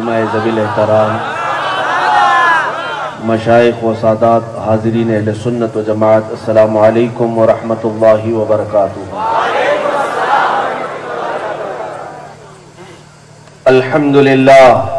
आइम्मा ज़वील एहतराम, मशाइख व सादात, हाज़रीन अहले सुन्नत व जमात, अस्सलामु अलैकुम व रहमतुल्लाहि व बरकातुहू। अल्हम्दुलिल्लाह।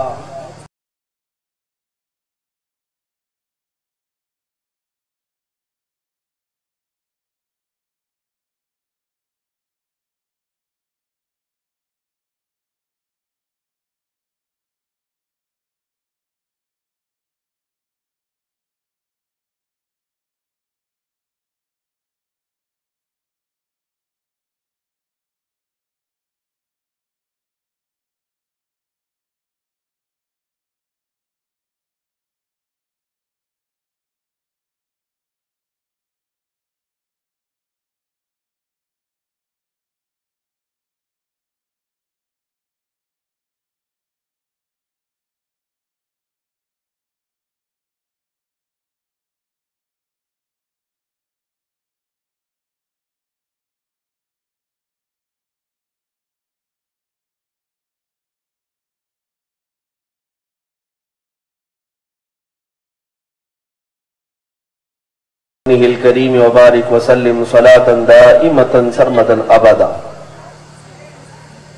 करीम वबारिक वसल्लिम सलातन दाइमतन सरमदन अबदा।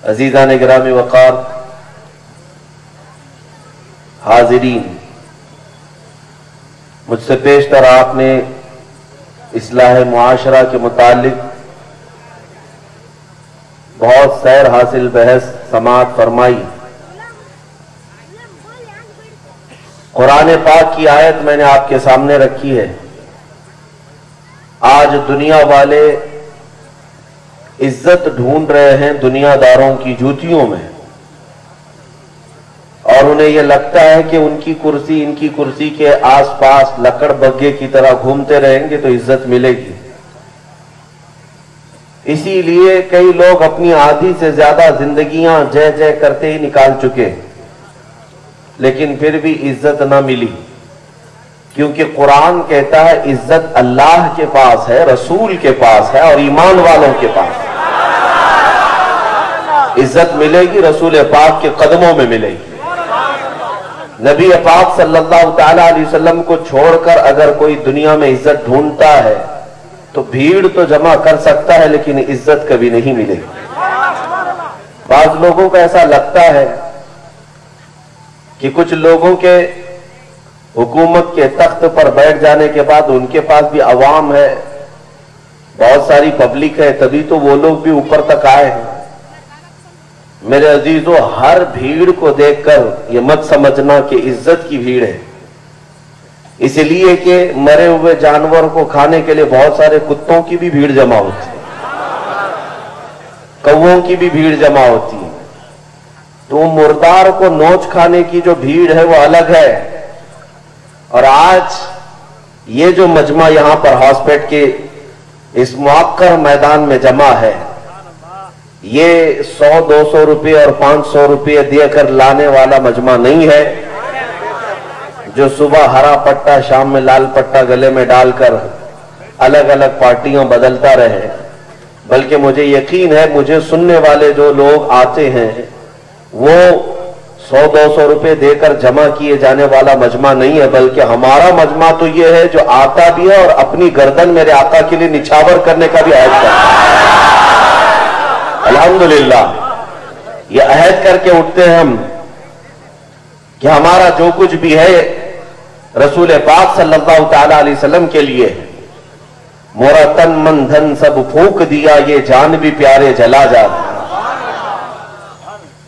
अजीज़ान गिरामी वक़ार, हाज़रीन, मुझसे पेशतर आपने इस्लाह मुआशरा के मुतालिक बहुत सैर हासिल बहस समाअत फरमाई। कुरान पाक की आयत मैंने आपके सामने रखी है। आज दुनिया वाले इज्जत ढूंढ रहे हैं दुनियादारों की जूतियों में, और उन्हें यह लगता है कि उनकी कुर्सी इनकी कुर्सी के आसपास लकड़ बग्गे की तरह घूमते रहेंगे तो इज्जत मिलेगी। इसीलिए कई लोग अपनी आधी से ज्यादा जिंदगियां जय जय करते ही निकाल चुके, लेकिन फिर भी इज्जत ना मिली, क्योंकि कुरान कहता है इज्जत अल्लाह के पास है, रसूल के पास है और ईमान वालों के पास है। इज्जत मिलेगी रसूल पाक के कदमों में मिलेगी। नबी पाक सल्लल्लाहु तआला अलैहि वसल्लम को छोड़कर अगर कोई दुनिया में इज्जत ढूंढता है तो भीड़ तो जमा कर सकता है, लेकिन इज्जत कभी नहीं मिलेगी। बाज लोगों को ऐसा लगता है कि कुछ लोगों के हुकूमत के तख्त पर बैठ जाने के बाद उनके पास भी अवाम है, बहुत सारी पब्लिक है, तभी तो वो लोग भी ऊपर तक आए हैं। मेरे अजीजों, हर भीड़ को देखकर ये मत समझना कि इज्जत की भीड़ है, इसलिए कि मरे हुए जानवर को खाने के लिए बहुत सारे कुत्तों की भी भीड़ जमा होती है, कौवों की भी भीड़ जमा होती है। तो मुर्दार को नोच खाने की जो भीड़ है वो अलग है। और आज ये जो मजमा यहां पर हॉस्पिटल के इस मुअक्कर मैदान में जमा है, ये 100-200 रुपये और 500 रुपये देकर लाने वाला मजमा नहीं है, जो सुबह हरा पट्टा शाम में लाल पट्टा गले में डालकर अलग अलग पार्टियां बदलता रहे। बल्कि मुझे यकीन है, मुझे सुनने वाले जो लोग आते हैं वो 100-200 रुपये देकर जमा किए जाने वाला मजमा नहीं है, बल्कि हमारा मजमा तो ये है जो आता भी है और अपनी गर्दन मेरे आका के लिए निछावर करने का भी अहद करता है। अल्हम्दुलिल्लाह, ये अहद करके उठते हैं हम कि हमारा जो कुछ भी है रसूल पाक सल्लल्लाहु तआला अलैहि वसल्लम के लिए है। मोरा तन मन धन सब फूंक दिया, ये जान भी प्यारे जला जाता।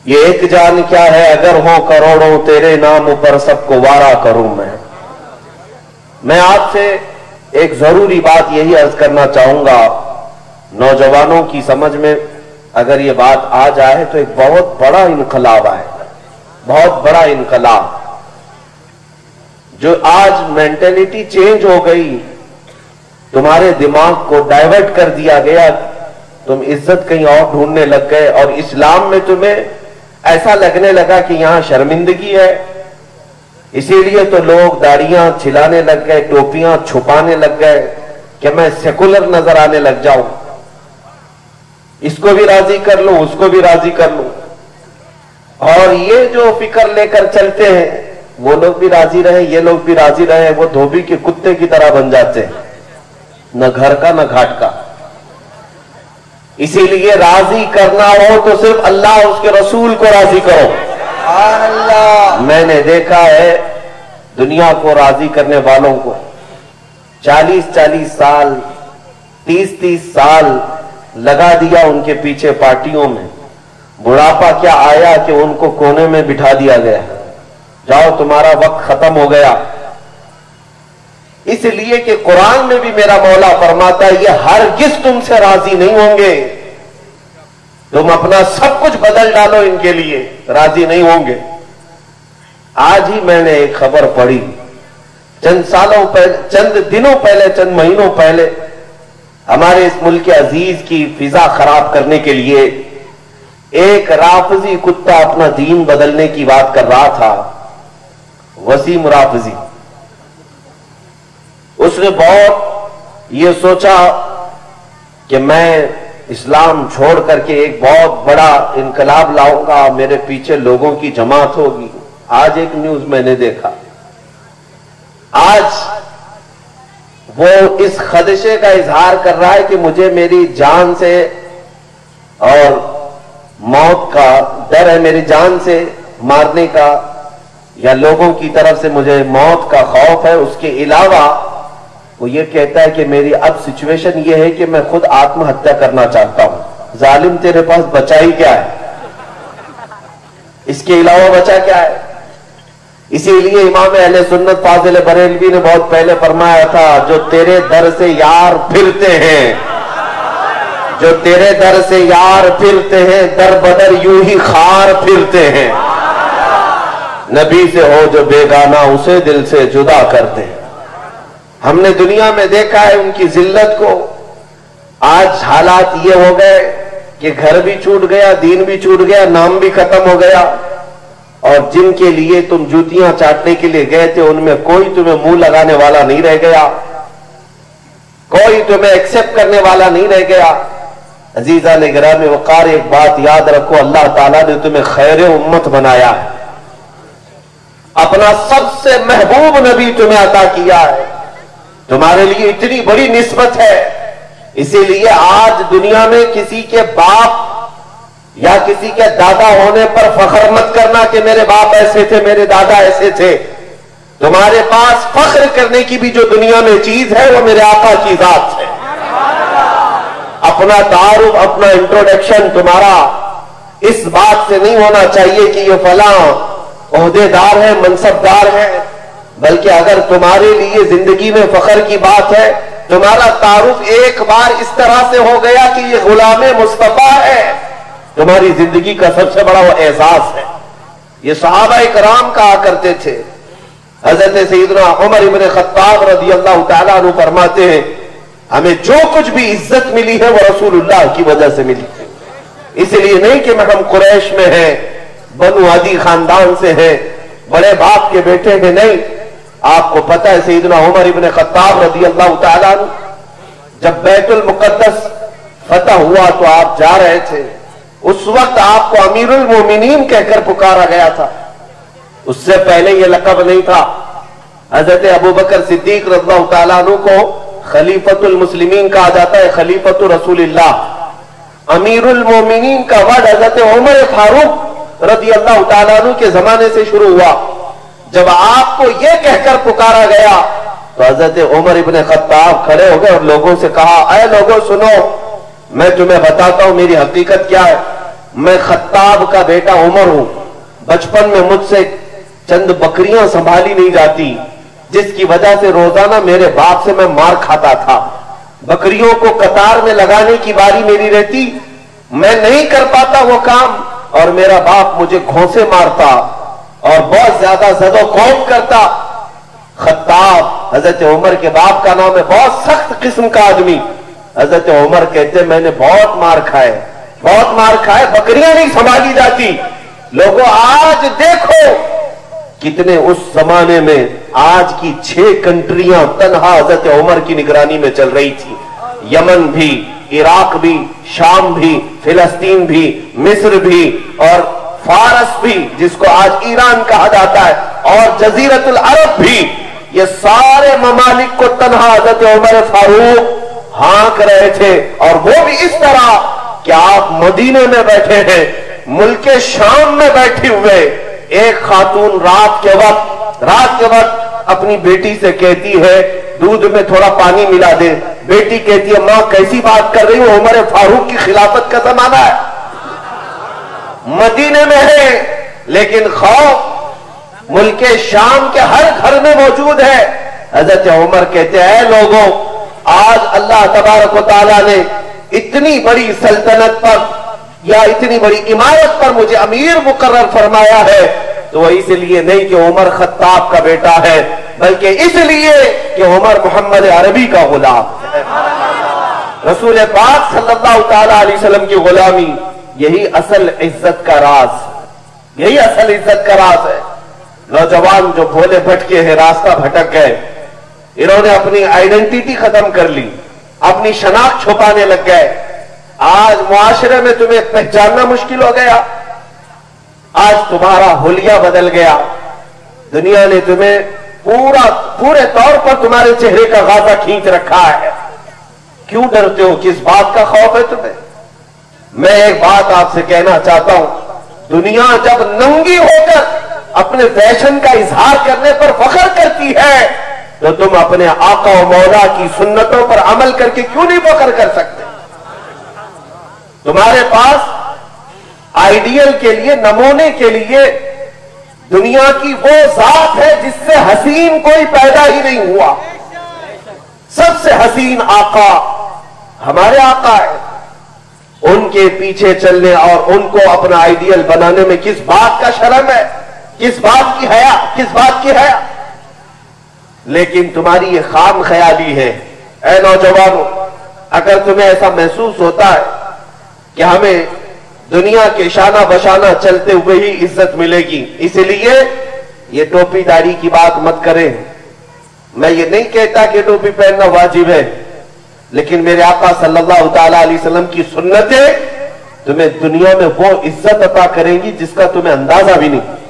ये एक जान क्या है, अगर हो करोड़ों तेरे नाम पर सबको वारा करूं मैं आपसे एक जरूरी बात यही अर्ज करना चाहूंगा। नौजवानों की समझ में अगर ये बात आ जाए तो एक बहुत बड़ा इनकलाब आएगा, बहुत बड़ा इनकलाब। जो आज मेंटेलिटी चेंज हो गई, तुम्हारे दिमाग को डाइवर्ट कर दिया गया, तुम इज्जत कहीं और ढूंढने लग गए और इस्लाम में तुम्हें ऐसा लगने लगा कि यहां शर्मिंदगी है, इसीलिए तो लोग दाढ़ियां छिलाने लग गए, टोपियां छुपाने लग गए कि मैं सेकुलर नजर आने लग जाऊं, इसको भी राजी कर लूं उसको भी राजी कर लूं। और ये जो फिक्र लेकर चलते हैं, वो लोग भी राजी रहे, ये लोग भी राजी रहे, वो धोबी के कुत्ते की तरह बन जाते हैं, न घर का न घाट का। इसीलिए राजी करना हो तो सिर्फ अल्लाह उसके रसूल को राजी करो। अल्लाह, मैंने देखा है दुनिया को राजी करने वालों को 40-40 साल 30-30 साल लगा दिया उनके पीछे पार्टियों में। बुढ़ापा क्या आया कि उनको कोने में बिठा दिया गया, जाओ तुम्हारा वक्त खत्म हो गया। इसलिए कि कुरान में भी मेरा मौला फरमाता है ये हरगिज तुमसे राजी नहीं होंगे, तुम अपना सब कुछ बदल डालो इनके लिए, राजी नहीं होंगे। आज ही मैंने एक खबर पढ़ी, चंद सालों पहले, चंद दिनों पहले, चंद महीनों पहले हमारे इस मुल्क के अजीज की फिजा खराब करने के लिए एक राफजी कुत्ता अपना दीन बदलने की बात कर रहा था, वसीम राफजी। उसने बहुत ये सोचा कि मैं इस्लाम छोड़ करके एक बहुत बड़ा इनकलाब लाऊंगा, मेरे पीछे लोगों की जमात होगी। आज एक न्यूज मैंने देखा, आज वो इस खदशे का इजहार कर रहा है कि मुझे मेरी जान से और मौत का डर है, मेरी जान से मारने का या लोगों की तरफ से मुझे मौत का खौफ है। उसके अलावा वो ये कहता है कि मेरी अब सिचुएशन ये है कि मैं खुद आत्महत्या करना चाहता हूं। जालिम तेरे पास बचा ही क्या है, इसके अलावा बचा क्या है? इसीलिए इमाम अहले सुन्नत फाजिल बरेलवी ने बहुत पहले फरमाया था, जो तेरे दर से यार फिरते हैं, जो तेरे दर से यार फिरते हैं, दर बदर यूं ही खार फिरते हैं। नबी से हो जो बेगाना उसे दिल से जुदा करते हैं। हमने दुनिया में देखा है उनकी जिल्लत को। आज हालात ये हो गए कि घर भी छूट गया, दीन भी छूट गया, नाम भी खत्म हो गया, और जिनके लिए तुम जूतियां चाटने के लिए गए थे उनमें कोई तुम्हें मुंह लगाने वाला नहीं रह गया, कोई तुम्हें एक्सेप्ट करने वाला नहीं रह गया। अजीजा ने गिरामी वकार, एक बात याद रखो, अल्लाह ताला ने तुम्हें खैर उम्मत बनाया है, अपना सबसे महबूब नबी तुम्हें अता किया है, तुम्हारे लिए इतनी बड़ी निस्बत है। इसीलिए आज दुनिया में किसी के बाप या किसी के दादा होने पर फख्र मत करना कि मेरे बाप ऐसे थे, मेरे दादा ऐसे थे। तुम्हारे पास फख्र करने की भी जो दुनिया में चीज है वो मेरे आका की जात है। अपना तारुफ, अपना इंट्रोडक्शन तुम्हारा इस बात से नहीं होना चाहिए कि ये फलां ओहदेदार है, मनसबदार है, बल्कि अगर तुम्हारे लिए जिंदगी में फख्र की बात है, तुम्हारा तारुफ एक बार इस तरह से हो गया कि ये गुलामे मुस्तफा है, तुम्हारी जिंदगी का सबसे बड़ा वो एहसास है। ये सहाबा इकराम कहा करते थे, हजरत सैयदना उमर इब्न खत्ताब रज़ियल्लाहु ताला अन्हु फरमाते हैं, हमें जो कुछ भी इज्जत मिली है वो रसूलुल्लाह की वजह से मिली है। इसलिए नहीं कि हम कुरैश में हैं, बनु अदी खानदान से हैं, बड़े बाप के बेटे हैं, नहीं। आपको पता है सैयदना उमर इब्न खत्ताब रज़ियल्लाहु ताला अन्हु जब बैतुल मुक़द्दस फतह हुआ तो आप जा रहे थे, उस वक्त आपको अमीरुल मोमिनीन कहकर पुकारा गया था। उससे पहले यह लक़ब नहीं था। हजरत अबू बकर सिद्दीक रज़ियल्लाहु ताला अन्हु को खलीफतुल मुस्लिमीन कहा जाता है, खलीफतुर रसूलिल्लाह। अमीरुल मोमिनीन का वर्ड हजरत उमर फारूक रज़ियल्लाहु ताला अन्हु के जमाने से शुरू हुआ। जब आपको यह कहकर पुकारा गया तो हजरत उमर इब्न खत्ताब खड़े हो गए और लोगों से कहा, ऐ लोगों सुनो, मैं तुम्हें बताता हूं मेरी हकीकत क्या है। मैं खत्ताब का बेटा उमर हूं। बचपन में मुझसे चंद बकरियां संभाली नहीं जाती, जिसकी वजह से रोजाना मेरे बाप से मैं मार खाता था। बकरियों को कतार में लगाने की बारी मेरी रहती, मैं नहीं कर पाता वो काम, और मेरा बाप मुझे घोंसे मारता और बहुत ज्यादा जदो खौफ करता। खत्ताब हजरत उमर के बाप का नाम है, बहुत सख्त किस्म का आदमी। हजरत उमर कहते मैंने बहुत मार खाए, बहुत मार खाए, बकरियां नहीं संभाली जाती। लोगों आज देखो कितने उस जमाने में आज की 6 कंट्रियां तन्हा हजरत उमर की निगरानी में चल रही थी। यमन भी, इराक भी, शाम भी, फिलिस्तीन भी, मिस्र भी और फारस भी, जिसको आज ईरान कहा जाता है, और जजीरतुल अरब भी, ये सारे ममालिक को तन्हा हज़रत उमर फारूक हाँक रहे थे। और वो भी इस तरह कि आप मदीने में बैठे हैं, मुल्क शाम में बैठे हुए, एक खातून रात के वक्त अपनी बेटी से कहती है दूध में थोड़ा पानी मिला दे। बेटी कहती है मां कैसी बात कर रही हो, उमर फारूक की खिलाफत का जमाना है, मदीने में है, लेकिन खौफ मुल्क शाम के हर घर में मौजूद है। हजरत उमर कहते हैं लोगों, आज अल्लाह तबारक व तआला ने इतनी बड़ी सल्तनत पर या इतनी बड़ी इमारत पर मुझे अमीर मुकर्रर फरमाया है, तो वह इसलिए नहीं कि उमर खत्ताब का बेटा है, बल्कि इसलिए कि उमर मोहम्मद अरबी का गुलाम है। रसूल पाक सल्लल्लाहु तआला अलैहि वसल्लम की गुलामी, यही असल इज्जत का राज, यही असल इज्जत का राज है। नौजवान जो भोले भटके हैं, रास्ता भटक गए, इन्होंने अपनी आइडेंटिटी खत्म कर ली, अपनी शनाख्त छुपाने लग गए। आज मुआशरे में तुम्हें पहचानना मुश्किल हो गया, आज तुम्हारा हुलिया बदल गया, दुनिया ने तुम्हें पूरे तौर पर तुम्हारे चेहरे का गाजा खींच रखा है। क्यों डरते हो, किस बात का खौफ है तुम्हें? मैं एक बात आपसे कहना चाहता हूं, दुनिया जब नंगी होकर अपने फैशन का इजहार करने पर फख्र करती है, तो तुम अपने आका और मौला की सुन्नतों पर अमल करके क्यों नहीं फख्र कर सकते? तुम्हारे पास आइडियल के लिए, नमूने के लिए दुनिया की वो जात है जिससे हसीन कोई पैदा ही नहीं हुआ। सबसे हसीन आका हमारे आका है। उनके पीछे चलने और उनको अपना आइडियल बनाने में किस बात का शर्म है, किस बात की हया, किस बात की हया? लेकिन तुम्हारी ये खाम ख्याली है। ऐ नौजवानों, अगर तुम्हें ऐसा महसूस होता है कि हमें दुनिया के शाना बशाना चलते हुए ही इज्जत मिलेगी, इसलिए ये टोपी दाढ़ी की बात मत करें। मैं ये नहीं कहता कि टोपी पहनना वाजिब है, लेकिन मेरे आका सल्लल्लाहु तआला अलैहि वसल्लम की सुन्नतें तुम्हें दुनिया में वो इज्जत अता करेंगी जिसका तुम्हें अंदाजा भी नहीं।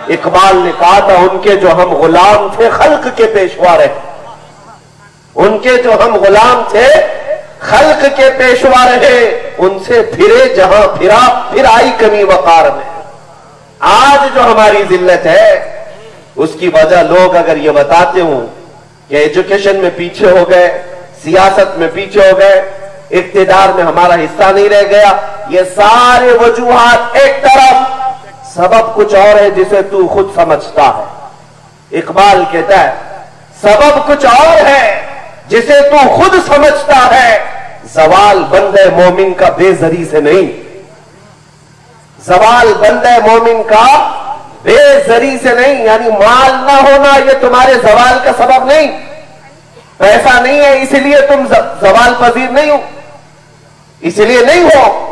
इकबाल ने कहा था, उनके जो हम गुलाम थे खल्क के पेशवा रहे, उनके जो हम गुलाम थे खल्क के पेशवा रहे, उनसे फिरे जहां फिरा फिर आई कमी वकार में। आज जो हमारी जिल्लत है उसकी वजह लोग अगर ये बताते हो कि एजुकेशन में पीछे हो गए, सियासत में पीछे हो गए, इक्तिदार में हमारा हिस्सा नहीं रह गया, ये सारे वजूहात एक तरफ, सबब कुछ और है जिसे तू खुद समझता है। इकबाल कहता है सबब कुछ और है जिसे तू खुद समझता है, जवाल बंदे मोमिन का बेजरी से नहीं, जवाल बंदे मोमिन का बेजरी से नहीं। यानी माल ना होना ये तुम्हारे जवाल का सबब नहीं, पैसा नहीं है इसलिए तुम जवाल पजीर नहीं हो, इसलिए नहीं हो।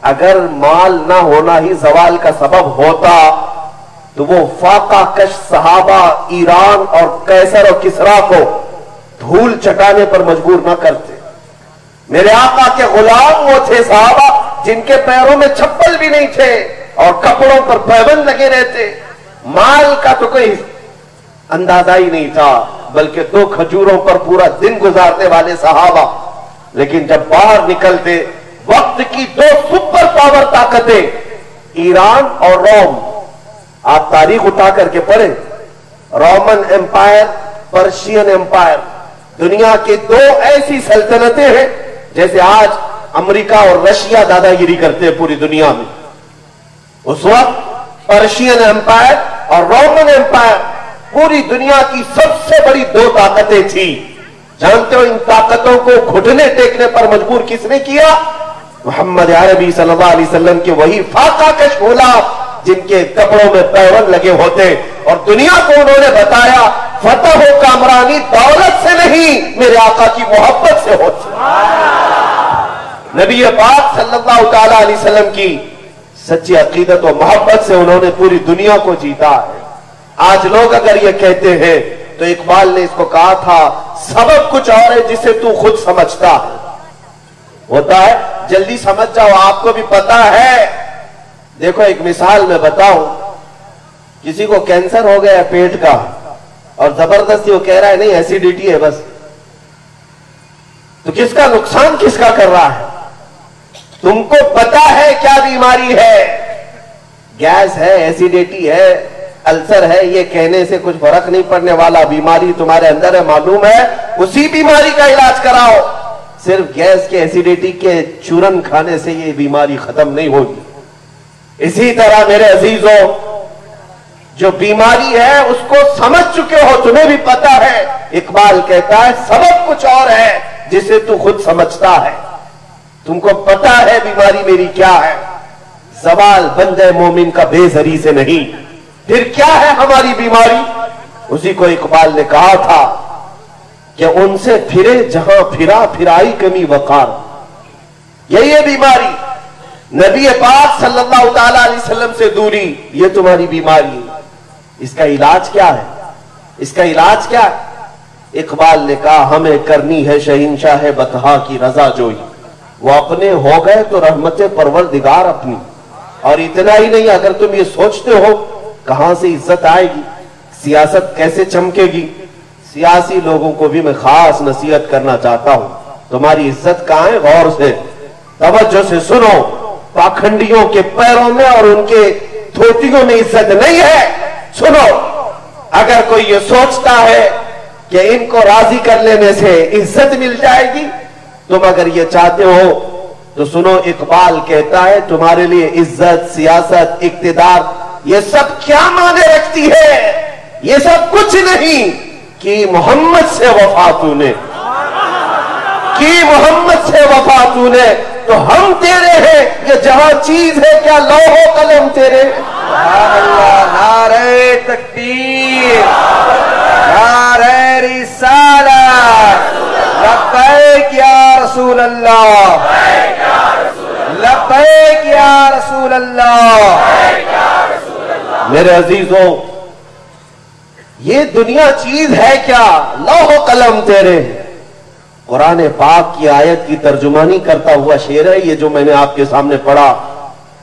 अगर माल ना होना ही जवाल का सबब होता तो वो फाका कश सहाबा ईरान और कैसर और किसरा को धूल चटाने पर मजबूर ना करते। मेरे आका के गुलाम वो थे सहाबा जिनके पैरों में चप्पल भी नहीं थे और कपड़ों पर पैबंद लगे रहते। माल का तो कोई अंदाजा ही नहीं था, बल्कि 2 खजूरों पर पूरा दिन गुजारने वाले सहाबा। लेकिन जब बाहर निकलते, वक्त की 2 सुपर पावर ताकतें ईरान और रोम, आप तारीख उठा करके पढ़े, रोमन एम्पायर, पर्शियन एम्पायर, दुनिया की 2 ऐसी सल्तनतें हैं जैसे आज अमेरिका और रशिया दादागिरी करते हैं पूरी दुनिया में। उस वक्त पर्शियन एम्पायर और रोमन एम्पायर पूरी दुनिया की सबसे बड़ी 2 ताकतें थी। जानते हो इन ताकतों को घुटने टेकने पर मजबूर किसने किया? मोहम्मद अरबी सल्लल्लाहु अलैहि वसल्लम के वही फाका कश गुलाम जिनके कपड़ों में पैबंद लगे होते, और दुनिया को उन्होंने बताया फतह हो कामरानी दौलत से नहीं मेरे आका की मोहब्बत से होती। नबी पाक सल्लल्लाहु तआला अलैहि वसल्लम की सच्ची अकीदत और मोहब्बत से उन्होंने पूरी दुनिया को जीता है। आज लोग अगर ये कहते हैं तो इकबाल ने इसको कहा था सबब कुछ और है जिसे तू खुद समझता है। होता है, जल्दी समझ जाओ, आपको भी पता है देखो एक मिसाल मैं बताऊं, किसी को कैंसर हो गया है पेट का और जबरदस्ती वो कह रहा है नहीं एसिडिटी है बस, तो किसका नुकसान किसका कर रहा है? तुमको पता है क्या बीमारी है, गैस है, एसिडिटी है, अल्सर है, ये कहने से कुछ फर्क नहीं पड़ने वाला। बीमारी तुम्हारे अंदर है, मालूम है, उसी बीमारी का इलाज कराओ। सिर्फ गैस के एसिडिटी के चूरन खाने से ये बीमारी खत्म नहीं होगी। इसी तरह मेरे अजीजों, जो बीमारी है उसको समझ चुके हो, तुम्हें भी पता है। इकबाल कहता है सबब कुछ और है जिसे तू खुद समझता है। तुमको पता है बीमारी मेरी क्या है। सवाल बंदे मोमिन का बेज़री से नहीं, फिर क्या है हमारी बीमारी? उसी को इकबाल ने कहा था कि उनसे फिरे जहां फिरा फिराई कमी वकार, यही है बीमारी। नबी पाक सल्लल्लाहु ताला अलैहि वसल्लम से दूरी, ये तुम्हारी बीमारी है। इसका इलाज क्या है? इसका इलाज क्या है? इकबाल ने कहा हमें करनी है शहंशाह बतहा की रजा जोई, वो अपने हो गए तो रहमत परवरदिगार अपनी। और इतना ही नहीं, अगर तुम ये सोचते हो कहां से इज्जत आएगी, सियासत कैसे चमकेगी, सियासी लोगों को भी मैं खास नसीहत करना चाहता हूं, तुम्हारी इज्जत कहां है? गौर से तवज्जो से सुनो। पाखंडियों के पैरों में और उनके धोतियों में इज्जत नहीं है। सुनो, अगर कोई ये सोचता है कि इनको राजी कर लेने से इज्जत मिल जाएगी, तुम अगर ये चाहते हो तो सुनो, इकबाल कहता है तुम्हारे लिए इज्जत, सियासत, इक्तिदार, ये सब क्या माने रखती है? ये सब कुछ नहीं कि मोहम्मद से वफा तूने, कि मोहम्मद से वफा तूने, तो हम तेरे हैं। ये जहां चीज है क्या लौहो कलम तेरे? नारे तकबीर, नारे रिसालत, लब्बैक या रसूल अल्लाह, लब्बैक या रसूल अल्लाह। मेरे अजीजों, ये दुनिया चीज है क्या? लौह कलम तेरे। कुरान पाक की आयत की तर्जुमानी करता हुआ शेर है ये जो मैंने आपके सामने पढ़ा।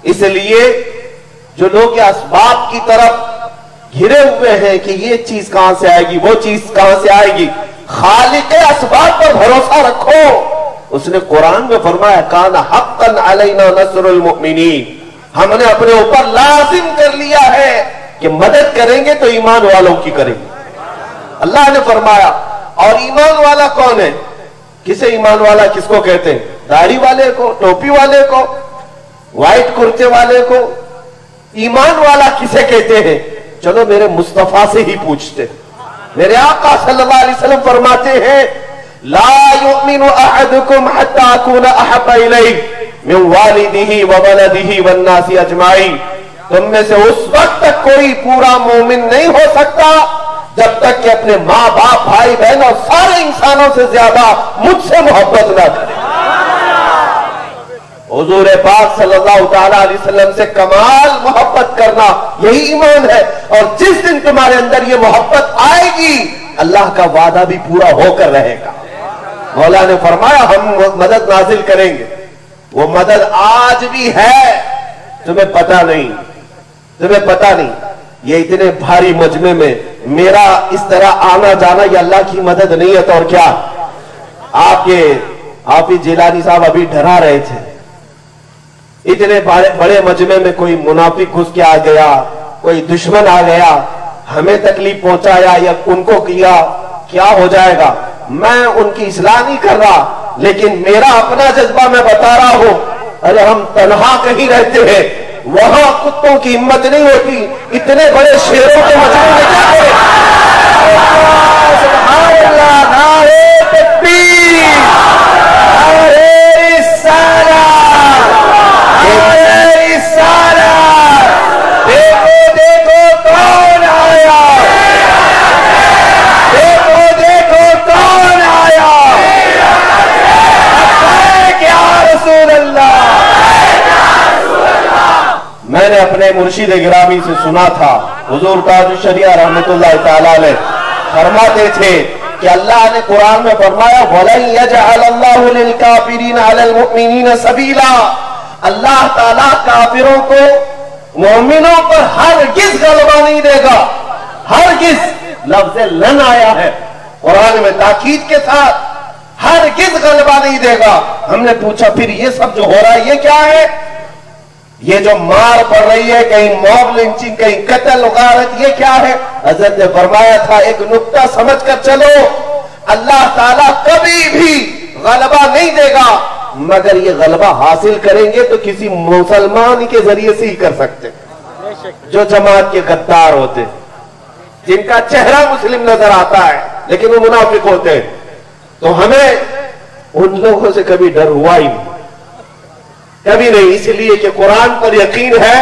इसलिए जो लोग असबाब की तरफ घिरे हुए हैं कि ये चीज कहां से आएगी, वो चीज कहां से आएगी, खालिक असबाब पर भरोसा रखो। उसने कुरान में फरमाया कान हक्कन अलैना नस्रुल मुमिनीन, हमने अपने ऊपर लाजिम कर लिया है कि मदद करेंगे तो ईमान वालों की करेंगे। अल्लाह ने फरमाया। और ईमान वाला कौन है? किसे ईमान वाला किसको कहते हैं? दाढ़ी वाले को, टोपी वाले को, व्हाइट कुर्ते वाले को ईमान वाला किसे कहते हैं? चलो मेरे मुस्तफा से ही पूछते। मेरे आका सल्लल्लाहु अलैहि वसल्लम फरमाते हैं ला युमिनु अहदुकुम हत्ता अकूना अहब्बा इलैहि मिन वालिदिही व वलदिही वन नासी अजमाइन। तुम में से उस वक्त तक कोई पूरा मोमिन नहीं हो सकता जब तक कि अपने माँ बाप, भाई बहन और सारे इंसानों से ज्यादा मुझसे मोहब्बत ना करे। हुजूर पाक सल्लल्लाहु ताला अलैहि वसल्लम से कमाल मोहब्बत करना यही ईमान है। और जिस दिन तुम्हारे अंदर ये मोहब्बत आएगी, अल्लाह का वादा भी पूरा होकर रहेगा। मौला ने फरमाया हम मदद नाजिल करेंगे। वो मदद आज भी है, तुम्हें पता नहीं, तुम्हें पता नहीं। ये इतने भारी मजमे में मेरा इस तरह आना जाना ये अल्लाह की मदद नहीं है तो और क्या? आपके हाफिज जिलानी साहब अभी डरा रहे थे। इतने बड़े मजमे में कोई मुनाफिक घुस के आ गया, कोई दुश्मन आ गया, हमें तकलीफ पहुंचाया या उनको किया, क्या हो जाएगा? मैं उनकी इस्लाह नहीं कर रहा, लेकिन मेरा अपना जज्बा मैं बता रहा हूं। अरे हम तन्हा कहीं रहते हैं, वहां कुत्तों की हिम्मत नहीं होती, इतने बड़े शेरों के मजमे में क्या करें? सुभान अल्लाह, नारे तकबीर, नारे रिसालत, नारे रिसालत। देखो देखो कौन आया, देखो देखो कौन आया, क्या रसूल अल्लाह। मैंने अपने मुर्शिद गिरामी से सुना था, हुजूर ताजुश शरिया रहमतुल्लाह ताला अलैह फरमाते थे कि अल्लाह ने कुरान में फरमाया वलन यजअलल्लाहु लिलकाफिरीन अलल मुमिनीन सबीला। अल्लाह ताला काफिरों को मोमिनों पर हरगिज़ गलबा नहीं देगा। हरगिज़ लफ्ज़ लन आया है कुरान में ताकीद के साथ, हरगिज़ गलबा नहीं देगा। हमने पूछा फिर ये सब जो हो रहा है ये क्या है? ये जो मार पड़ रही है, कहीं मॉब लिंचिंग, कहीं कत्ल गारत, ये क्या है? हज़रत ने फरमाया था एक नुक्ता समझ कर चलो, अल्लाह ताला कभी भी गलबा नहीं देगा, मगर ये गलबा हासिल करेंगे तो किसी मुसलमान के जरिए से ही कर सकते, जो जमात के गद्दार होते, जिनका चेहरा मुस्लिम नजर आता है लेकिन वो मुनाफिक होते हैं। तो हमें उन लोगों से कभी डर हुआ ही नहीं, कभी नहीं, इसलिए कि कुरान पर यकीन है,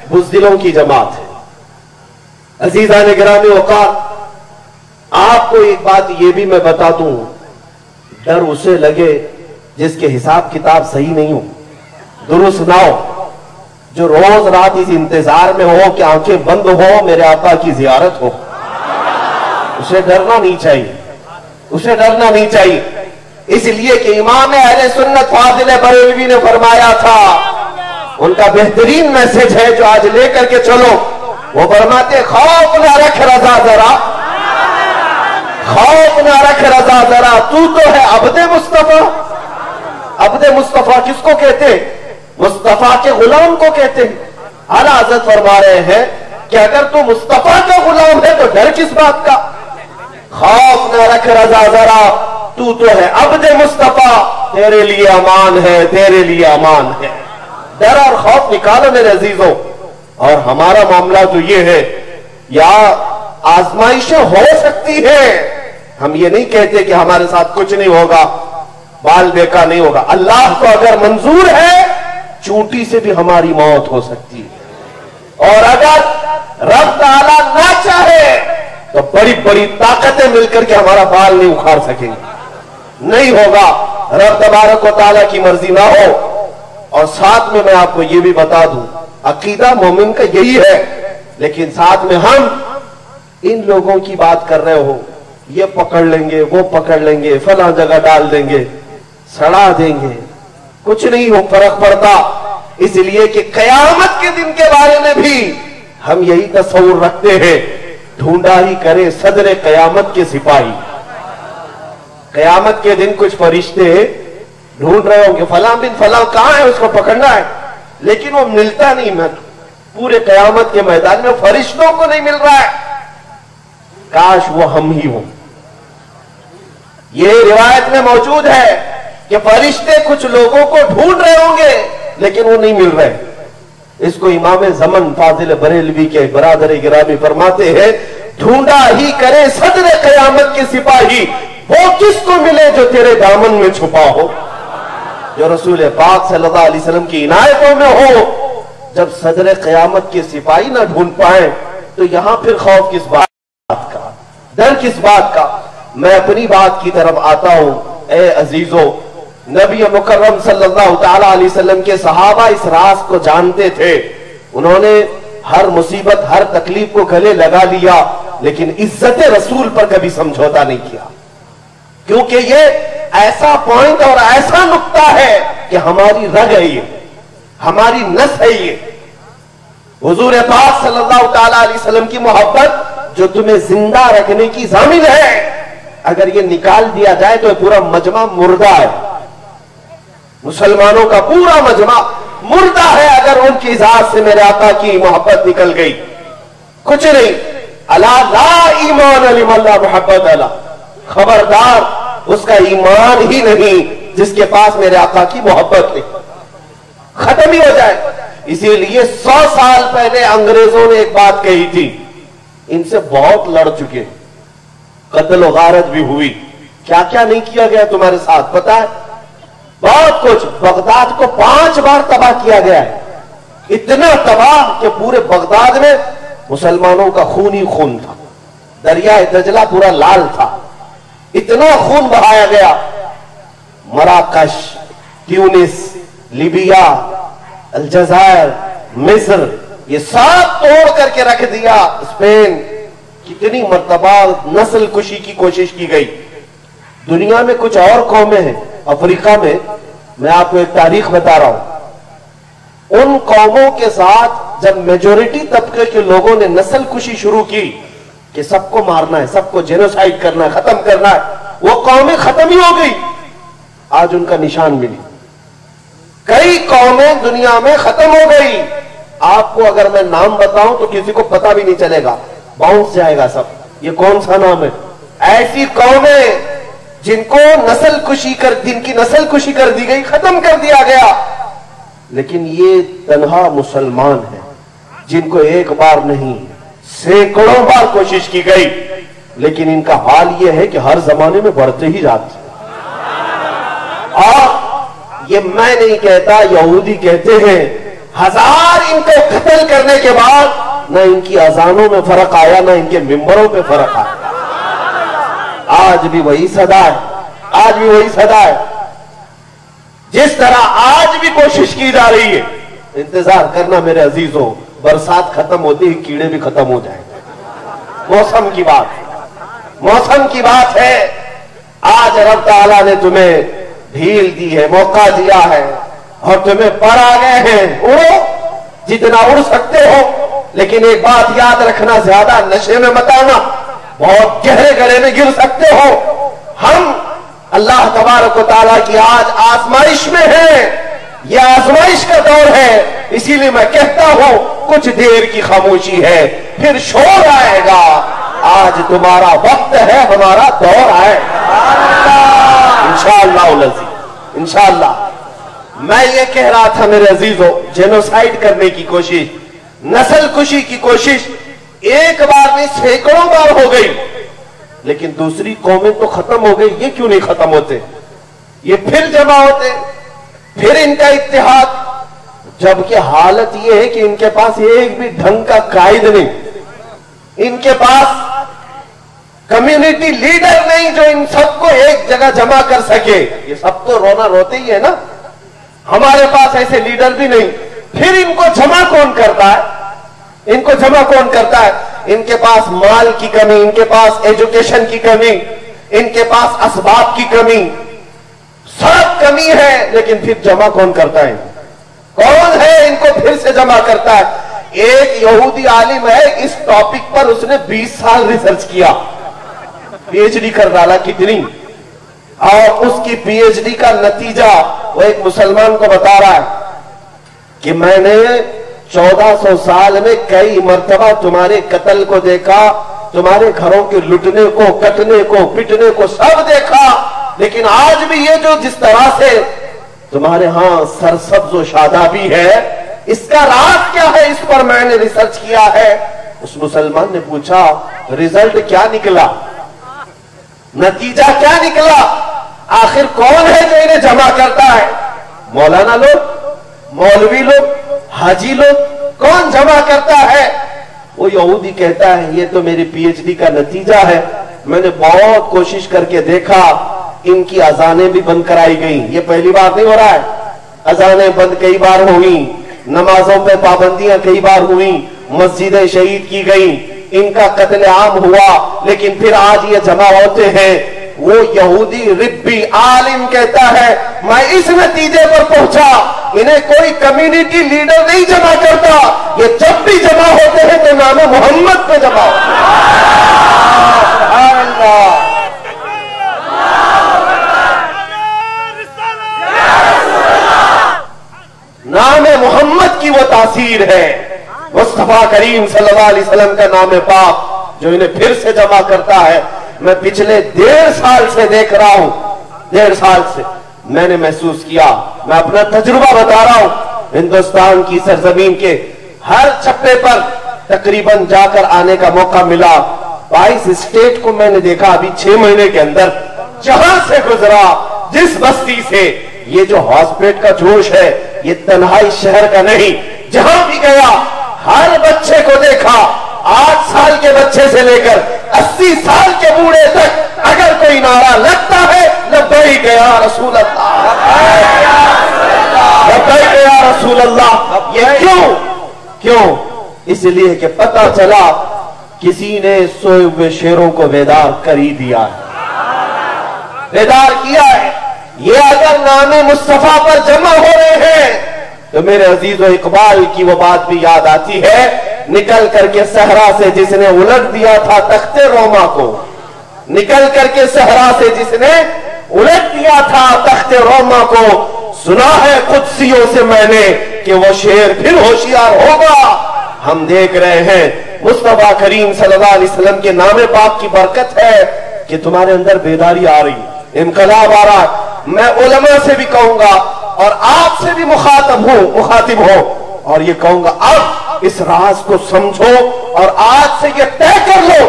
बुज़दिलों की जमात है। अजीज़ान गिरामी औकात, आपको एक बात ये भी मैं बता दूं, डर उसे लगे जिसके हिसाब किताब सही नहीं हो, दुरुस्त ना हो, जो रोज रात इस इंतजार में हो कि आंखें बंद हो मेरे आका की जियारत हो, उसे डरना नहीं चाहिए, उसे डरना नहीं चाहिए। इसलिए कि इमाम अहले सुन्नत फाजिल बरेलवी ने फरमाया था, उनका बेहतरीन मैसेज है जो आज लेकर के चलो, वो फरमाते खौफ ना रख रजा जरा, खौफ ना रख रजा जरा, तू तो है अब्दे मुस्तफा। अब्दे मुस्तफा किसको कहते हैं? मुस्तफा के गुलाम को कहते हैं। आला हज़रत फरमा रहे हैं कि अगर तू मुस्तफा का गुलाम है तो डर किस बात का? खौफ ना रख रजा जरा, तू तो है अब्दे मुस्तफा, तेरे लिए अमान है, तेरे लिए अमान है। डर और खौफ निकालो मेरे अजीजों। और हमारा मामला तो ये है, या आजमाइशें हो सकती है, हम ये नहीं कहते कि हमारे साथ कुछ नहीं होगा, बाल बेका नहीं होगा। अल्लाह को अगर मंजूर है, चूंटी से भी हमारी मौत हो सकती है, और अगर रब ताला ना चाहे तो बड़ी बड़ी ताकतें मिलकर के हमारा बाल नहीं उखाड़ सकेंगे, नहीं होगा, रब तबारक व तआला की मर्जी ना हो। और साथ में मैं आपको ये भी बता दूं, अकीदा मोमिन का यही है, लेकिन साथ में हम इन लोगों की बात कर रहे हो, ये पकड़ लेंगे, वो पकड़ लेंगे, फला जगह डाल देंगे, सड़ा देंगे, कुछ नहीं हो फर्क पड़ता। इसलिए कि कयामत के दिन के बारे में भी हम यही तस्वुर रखते हैं, ढूंढा ही करे सदरे कयामत के सिपाही। कयामत के दिन कुछ फरिश्ते ढूंढ रहे होंगे, फला बिन फला कहां है, उसको पकड़ना है, लेकिन वो मिलता नहीं। मैं पूरे कयामत के मैदान में फरिश्तों को नहीं मिल रहा है, काश वो हम ही हों। ये रिवायत में मौजूद है कि फरिश्ते कुछ लोगों को ढूंढ रहे होंगे लेकिन वो नहीं मिल रहे। इसको इमाम ज़मन फाजिल बरेलवी के बरादर गिरामी फरमाते हैं, ढूंढा ही करे सदरे कयामत के सिपाही, वो किसको मिले जो तेरे दामन में छुपा हो, जो रसूल पाक सल्लल्लाहु अलैहि वसल्लम की इनायतों में हो। जब सदरे कयामत के सिपाही ना ढूंढ पाए तो यहां फिर खौफ किस बात का, डर किस बात का? मैं अपनी बात की तरफ आता हूं। ए अजीजों, नबी मुकर्रम सल्लल्लाहु तआला अलैहि वसल्लम के सहाबा इस राज को जानते थे। उन्होंने हर मुसीबत, हर तकलीफ को गले लगा लिया, लेकिन इज्जत रसूल पर कभी समझौता नहीं किया, क्योंकि ये ऐसा पॉइंट और ऐसा नुक्ता है कि हमारी रग है, ये हमारी नस है। ये हुजूर पाक सल्लल्लाहु तआला अलैहि वसल्लम की मोहब्बत जो तुम्हें जिंदा रखने की जामिन है, अगर ये निकाल दिया जाए तो पूरा मजमा मुर्दा है। मुसलमानों का पूरा मजमा मुर्दा है अगर उनकी इजाजत से मेरे आका की मोहब्बत निकल गई। कुछ नहीं, अला ला ईमान लिमल्ला मोहब्बत अला, खबरदार उसका ईमान ही नहीं जिसके पास मेरे आका की मोहब्बत नहीं, खत्म ही हो जाए। इसीलिए 100 साल पहले अंग्रेजों ने एक बात कही थी, इनसे बहुत लड़ चुके, कत्ल गारत भी हुई, क्या क्या नहीं किया गया तुम्हारे साथ पता है? बहुत कुछ। बगदाद को 5 बार तबाह किया गया है, इतना तबाह कि पूरे बगदाद में मुसलमानों का खून ही खून था, दरिया दजला पूरा लाल था, इतना खून बहाया गया। मराकश, ट्यूनिस, लीबिया, अलजायर, मिस्र, ये सब तोड़ करके रख दिया। स्पेन, कितनी मर्तबा नस्ल कुशी की कोशिश की गई। दुनिया में कुछ और कौमें हैं, अफ्रीका में, मैं आपको एक तारीख बता रहा हूं, उन कौमों के साथ जब मेजोरिटी तबके के लोगों ने नस्ल कुशी शुरू की कि सबको मारना है, सबको जेनोसाइड करना है, खत्म करना है, वो कौमें खत्म ही हो गई। आज उनका निशान भी नहीं। कई कौमें दुनिया में खत्म हो गई। आपको अगर मैं नाम बताऊं तो किसी को पता भी नहीं चलेगा, बाउंस जाएगा सब। ये कौन सा नाम है? ऐसी कौमें जिनको जिनकी नस्ल कुशी कर दी गई, खत्म कर दिया गया। लेकिन ये तन्हा मुसलमान है जिनको एक बार नहीं सैकड़ों बार कोशिश की गई, लेकिन इनका हाल ये है कि हर जमाने में बढ़ते ही जाते। और ये मैं नहीं कहता, यहूदी कहते हैं, 1000 इनको कत्ल करने के बाद न इनकी अजानों में फर्क आया, न इनके मिंबरों पे फर्क आया। आज भी वही सदा है, आज भी वही सदा है। जिस तरह आज भी कोशिश की जा रही है, इंतजार करना मेरे अजीजों, बरसात खत्म होती ही कीड़े भी खत्म हो जाएंगे। मौसम की बात है। आज रब ताला ने तुम्हें ढील दी है, मौका दिया है, और तुम्हें पर आ गए हैं। उड़ो जितना उड़ सकते हो, लेकिन एक बात याद रखना, ज्यादा नशे में मत आना, बहुत गहरे गड्ढे में गिर सकते हो। हम अल्लाह तबारक व तआला की आज आजमाइश में है। यह आजमाइश का दौर है, इसीलिए मैं कहता हूं कुछ देर की खामोशी है, फिर शोर आएगा। आज तुम्हारा वक्त है, हमारा दौर आएगा इंशाअल्लाह। इंशाअल्लाह। मैं ये कह रहा था मेरे अजीजों, जेनोसाइड करने की कोशिश, नस्ल कुशी की कोशिश एक बार नहीं सैकड़ों बार हो गई, लेकिन दूसरी कौमें तो खत्म हो गई। ये क्यों नहीं खत्म होते? ये फिर जमा होते, फिर इनका इत्तेहाद। जबकि हालत ये है कि इनके पास एक भी ढंग का कायद नहीं, इनके पास कम्युनिटी लीडर नहीं जो इन सबको एक जगह जमा कर सके। ये सब तो रोना रोते ही है ना, हमारे पास ऐसे लीडर भी नहीं। फिर इनको जमा कौन करता है? इनको जमा कौन करता है? इनके पास माल की कमी, इनके पास एजुकेशन की कमी, इनके पास असबाब की कमी, सब कमी है, लेकिन फिर जमा कौन करता है? कौन है इनको फिर से जमा करता है? एक यहूदी आलिम है, इस टॉपिक पर उसने 20 साल रिसर्च किया, पीएचडी कर डाला कितनी, और उसकी पीएचडी का नतीजा वो एक मुसलमान को बता रहा है कि मैंने 1400 साल में कई मर्तबा तुम्हारे कत्ल को देखा, तुम्हारे घरों के लुटने को, कटने को, पिटने को सब देखा, लेकिन आज भी ये जो जिस तरह से तुम्हारे यहां सरसब्ज और शादाबी है, इसका राज क्या है? इस पर मैंने रिसर्च किया है। उस मुसलमान ने पूछा, रिजल्ट क्या निकला, नतीजा क्या निकला? आखिर कौन है जो इन्हें जमा करता है? मौलाना लोग, मौलवी लोग, हाजी लोग, कौन जमा करता है? वो यहूदी कहता है, ये तो मेरी पीएचडी का नतीजा है। मैंने बहुत कोशिश करके देखा, इनकी अजानें भी बंद कराई गई। ये पहली बार नहीं हो रहा है, अजानें बंद कई बार हुई, नमाजों पे पाबंदियां कई बार हुई, मस्जिदें शहीद की गई, इनका कत्ले आम हुआ, लेकिन फिर आज ये जमा होते हैं। वो यहूदी रिब्बी आलिम कहता है, मैं इस नतीजे पर पहुंचा, इन्हें कोई कम्युनिटी लीडर नहीं जमा करता, ये जब भी जमा होते हैं तो नाम मोहम्मद पे जमा होते हैं। नाम मोहम्मद की वो तासीर है, मुस्तफा करीम सल्लल्लाहु अलैहि वसल्लम का नाम पाक जो इन्हें फिर से जमा करता है। मैं पिछले 1.5 साल से देख रहा हूं, 1.5 साल से मैंने महसूस किया, मैं अपना तजुर्बा बता रहा हूं। हिंदुस्तान की सरजमीन के हर छप्पे पर तकरीबन जाकर आने का मौका मिला। 22 स्टेट को मैंने देखा अभी 6 महीने के अंदर। जहां से गुजरा, जिस बस्ती से, ये जो हॉस्पिटल का जोश है, ये तन्हाई शहर का नहीं, जहां भी गया हर बच्चे को देखा, 8 साल के बच्चे से लेकर 80 साल के बूढ़े तक, अगर कोई नारा लगता है, लब्बैक या रसूल अल्लाह, लब्बैक या रसूल अल्लाह। ये क्यों? इसलिए कि पता चला किसी ने सोए हुए शेरों को बेदार कर ही दिया है, बेदार किया है। ये अगर नामे मुस्तफा पर जमा हो रहे हैं तो मेरे अजीजों इकबाल की वो बात भी याद आती है, निकल करके सहरा से जिसने उलट दिया था तख्ते रोमा को, निकल करके सहरा से जिसने उलट दिया था तख्ते रोमा को, सुना है कुदसियों से मैंने कि वो शेर फिर होशियार होगा। हम देख रहे हैं मुस्तफा करीम सल्लल्लाहु अलैहि वसल्लम के नामे पाक की बरकत है कि तुम्हारे अंदर बेदारी आ रही, इनकलाब आ रहा। मैं उलमा से भी कहूंगा और आपसे भी मुखातिब हो और ये कहूंगा, अब इस राज को समझो और आज से ये तय कर लो,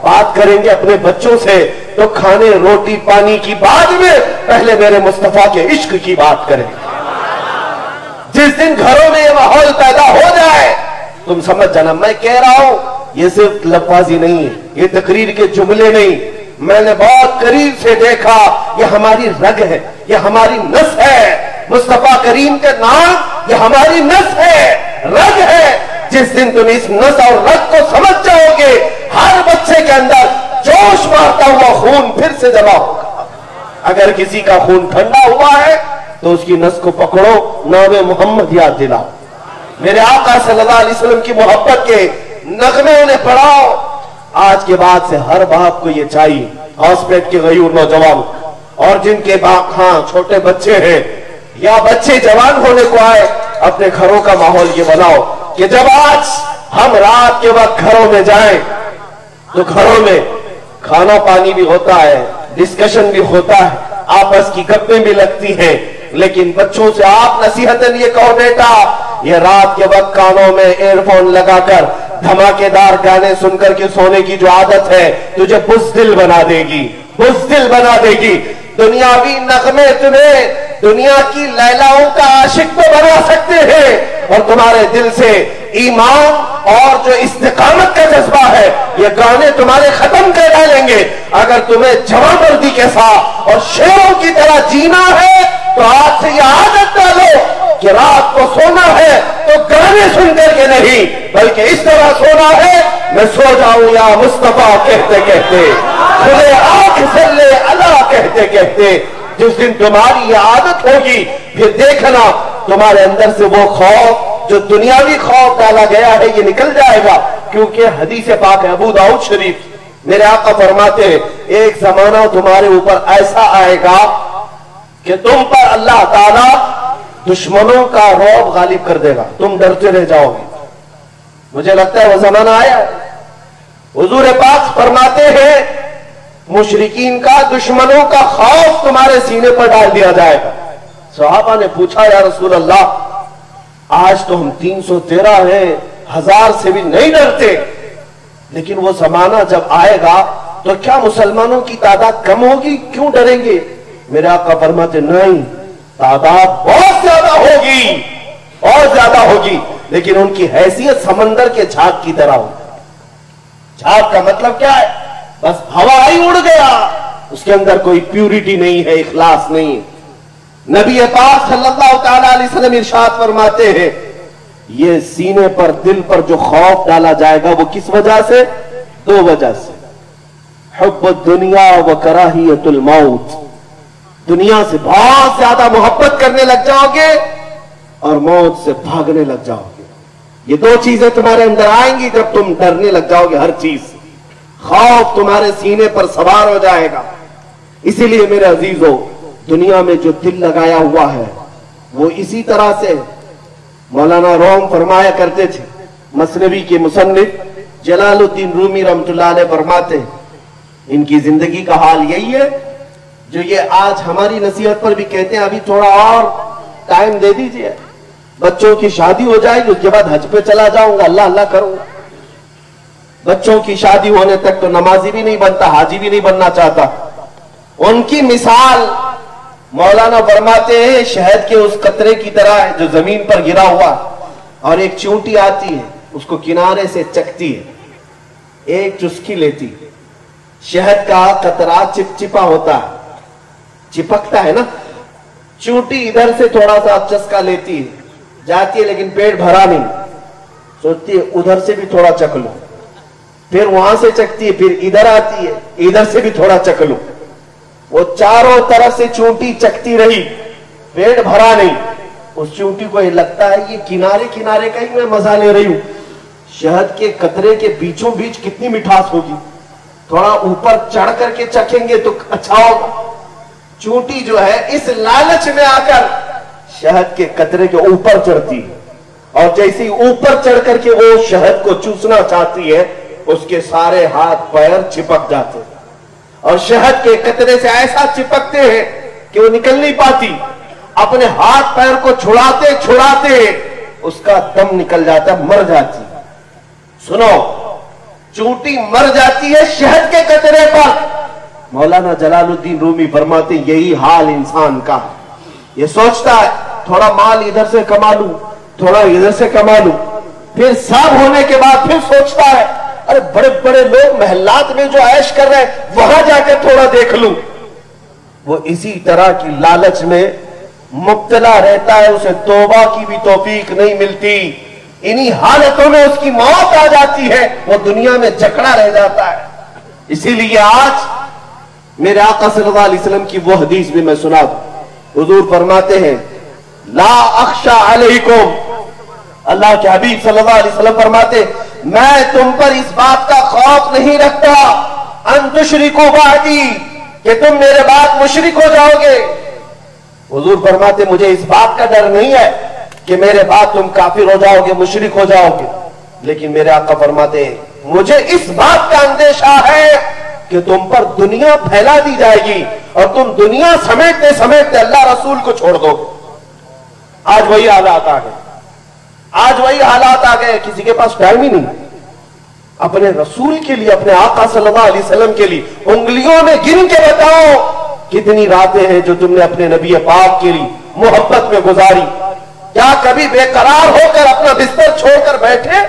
बात करेंगे अपने बच्चों से तो खाने रोटी पानी की बाद में पहले मेरे मुस्तफा के इश्क की बात करें। जिस दिन घरों में ये माहौल पैदा हो जाए, तुम समझ जाना, मैं कह रहा हूं ये सिर्फ लफ्ज़ी नहीं है, ये तकरीर के जुमले नहीं, मैंने बहुत करीब से देखा, ये हमारी रग है, ये हमारी नस है। मुस्तफा करीम के नाम ये हमारी नस है, रग है। जिस दिन तुम इस नस और रग को समझ जाओगे, हर बच्चे के अंदर जोश मारता हुआ खून फिर से जमा होगा। अगर किसी का खून ठंडा हुआ है तो उसकी नस को पकड़ो, नाम मोहम्मद याद दिलाओ, मेरे आका सल्लल्लाहु अलैहि वसल्लम की मोहब्बत के नगमे उन्हें पढ़ाओ। आज के बाद से हर बाप को ये चाहिए, हॉस्पिटल के गयूर नौजवान और जिनके बाप छोटे बच्चे हैं या बच्चे जवान होने को आए, अपने घरों का माहौल ये बनाओ कि जब आज हम रात के वक्त घरों में जाएं तो घरों में खाना पानी भी होता है, डिस्कशन भी होता है, आपस की गप्पें भी लगती हैं, लेकिन बच्चों से आप नसीहतन ये कहो, बेटा ये रात के वक्त कानों में एयरफोन लगाकर धमाकेदार गाने सुनकर के सोने की जो आदत है तुझे बुज़दिल बना देगी, बुज़दिल बना देगी। दुनियावी नगमे तुम्हें दुनिया की लैलाओं का आशिक तो बना सकते हैं और तुम्हारे दिल से ईमान और जो इस्तिकामत का जज्बा है ये गाने तुम्हारे खत्म कर डालेंगे। अगर तुम्हें जवानमर्दी के साथ और शेरों की तरह जीना है तो आज से ये आदत डालो कि रात को सोना है तो गाने सुन करके नहीं, बल्कि इस तरह सोना है, मैं सो जाऊं या मुस्तफा कहते कहते, खुले आंख सल्ले अल्लाह कहते कहते। जिस दिन तुम्हारी ये आदत होगी फिर देखना तुम्हारे अंदर से वो खौफ जो दुनियावी खौफ डाला गया है ये निकल जाएगा। क्योंकि हदीस पाक है अबू दाऊद शरीफ, मेरे आका फरमाते हैं एक जमाना तुम्हारे ऊपर ऐसा आएगा कि तुम पर अल्लाह ताला दुश्मनों का रौब गालिब कर देगा, तुम डरते रह जाओगे। मुझे लगता है वो जमाना आया है। हुजूर पाक फरमाते हैं मुशरिकीन का, दुश्मनों का खौफ तुम्हारे सीने पर डाल दिया जाएगा। सहाबा ने पूछा या रसूल अल्लाह, आज तो हम 313 हैं, 1000 से भी नहीं डरते, लेकिन वो जमाना जब आएगा तो क्या मुसलमानों की तादाद कम होगी, क्यों डरेंगे? मेरे आका फरमाते नहीं, तादाद बहुत ज्यादा होगी, बहुत ज्यादा होगी, लेकिन उनकी हैसियत समंदर के झाग की तरह होगी। झाग का मतलब क्या है? बस हवा ही उड़ गया, उसके अंदर कोई प्यूरिटी नहीं है, इखलास नहीं है। नबी पाक सल्लल्लाहु तआला अलैहि वसल्लम इरशाद फरमाते हैं ये सीने पर दिल पर जो खौफ डाला जाएगा वो किस वजह से? दो वजह से, हुब्बुद दुनिया व कराहियतुल मौत, दुनिया से बहुत ज्यादा मोहब्बत करने लग जाओगे और मौत से भागने लग जाओगे। ये दो चीजें तुम्हारे अंदर आएंगी जब तुम डरने लग जाओगे हर चीज से, खौफ तुम्हारे सीने पर सवार हो जाएगा। इसीलिए मेरे अजीजों, दुनिया में जो दिल लगाया हुआ है वो इसी तरह से मौलाना रोम फरमाया करते थे। मसनवी के मुसन्निफ जलालुद्दीन रूमी रहमतुल्लाह अलैह फरमाते हैं इनकी जिंदगी का हाल यही है जो ये आज हमारी नसीहत पर भी कहते हैं, अभी थोड़ा और टाइम दे दीजिए, बच्चों की शादी हो जाएगी उसके बाद हज पे चला जाऊंगा, अल्लाह अल्लाह करूंगा। बच्चों की शादी होने तक तो नमाजी भी नहीं बनता, हाजी भी नहीं बनना चाहता। उनकी मिसाल मौलाना फरमाते हैं शहद के उस कतरे की तरह है जो जमीन पर गिरा हुआ, और एक चींटी आती है उसको किनारे से चखती है, एक चुस्की लेती है, शहद का कतरा चिपचिपा होता है, चिपकता है ना, चींटी इधर से थोड़ा सा चस्का लेती है, जाती है लेकिन पेट भरा नहीं, सोचती है उधर से भी थोड़ा चख लो, फिर वहां से चखती है, फिर इधर आती है, इधर से भी थोड़ा चख लो। वो चारों तरफ से चींटी चखती रही, पेट भरा नहीं, उस चूंटी को ये लगता है ये किनारे किनारे का ही मैं मजा ले रही हूं, शहद के कतरे के बीचों बीच कितनी मिठास होगी, थोड़ा ऊपर चढ़ करके चखेंगे तो अच्छा होगा। चूंटी जो है इस लालच में आकर शहद के कतरे के ऊपर चढ़ती है, और जैसे ही ऊपर चढ़ करके वो शहद को चूसना चाहती है, उसके सारे हाथ पैर चिपक जाते हैं, और शहद के कतरे से ऐसा चिपकते हैं कि वो निकल नहीं पाती। अपने हाथ पैर को छुड़ाते छुड़ाते उसका दम निकल जाता, मर जाती। सुनो, चूंटी मर जाती है शहद के कतरे पर। मौलाना जलालुद्दीन रूमी फरमाते यही हाल इंसान का है। ये सोचता है थोड़ा माल इधर से कमा लूं, थोड़ा इधर से कमा लूं, फिर सब होने के बाद फिर सोचता है अरे बड़े बड़े लोग महल्लात में जो ऐश कर रहे हैं वहां जाकर थोड़ा देख लूं। वो इसी तरह की लालच में मुब्तला रहता है, उसे तौबा की भी तौफीक नहीं मिलती। इन्हीं हालतों में उसकी मौत आ जाती है, वो दुनिया में जकड़ा रह जाता है। इसीलिए आज मेरे आका सल्लल्लाहु अलैहि वसल्लम की वो हदीस भी मैं सुना दूं। हुजूर फरमाते हैं ला अख्शा अलैकुम, अल्लाह के हबीब सल्लल्लाहु अलैहि वसल्लम फरमाते मैं तुम पर इस बात का खौफ नहीं रखता अन तुशरिकू बादी, कि तुम मेरे बाद मुशरिक हो जाओगे। हुजूर फरमाते मुझे इस बात का डर नहीं है कि मेरे बाद तुम काफिर हो जाओगे, मुशरिक हो जाओगे, लेकिन मेरे आका फरमाते मुझे इस बात का अंदेशा है कि तुम पर दुनिया फैला दी जाएगी और तुम दुनिया समेटते समेटते अल्लाह रसूल को छोड़ दोगे। आज वही हालात आ गए, आज वही हालात आ गए, किसी के पास टाइम ही नहीं अपने रसूल के लिए, अपने आका सल्लल्लाहु अलैहि वसल्लम के लिए। उंगलियों में गिन के बताओ कितनी रातें हैं जो तुमने अपने नबी पाक के लिए मोहब्बत में गुजारी। क्या कभी बेकरार होकर अपना बिस्तर छोड़कर बैठे?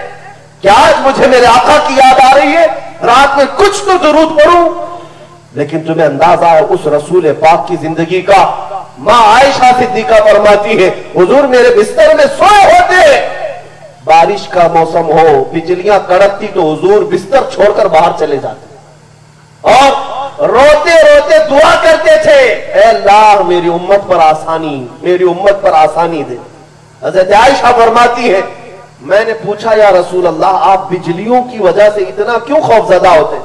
क्या आज मुझे मेरे आका की याद आ रही है, रात में कुछ तो दुरूद पढ़ूं? लेकिन तुम्हें अंदाजा है उस रसूल पाक की जिंदगी का। मां आयशा सिद्दीका फरमाती है हुजूर मेरे बिस्तर में सोए होते, बारिश का मौसम हो, बिजलियां कड़कती तो हुजूर बिस्तर छोड़कर बाहर चले जाते और रोते रोते दुआ करते थे ऐ अल्लाह मेरी उम्मत पर आसानी, मेरी उम्मत पर आसानी दे। हज़रत आयशा फरमाती है मैंने पूछा या रसूल अल्लाह आप बिजलियों की वजह से इतना क्यों खौफजदा होते?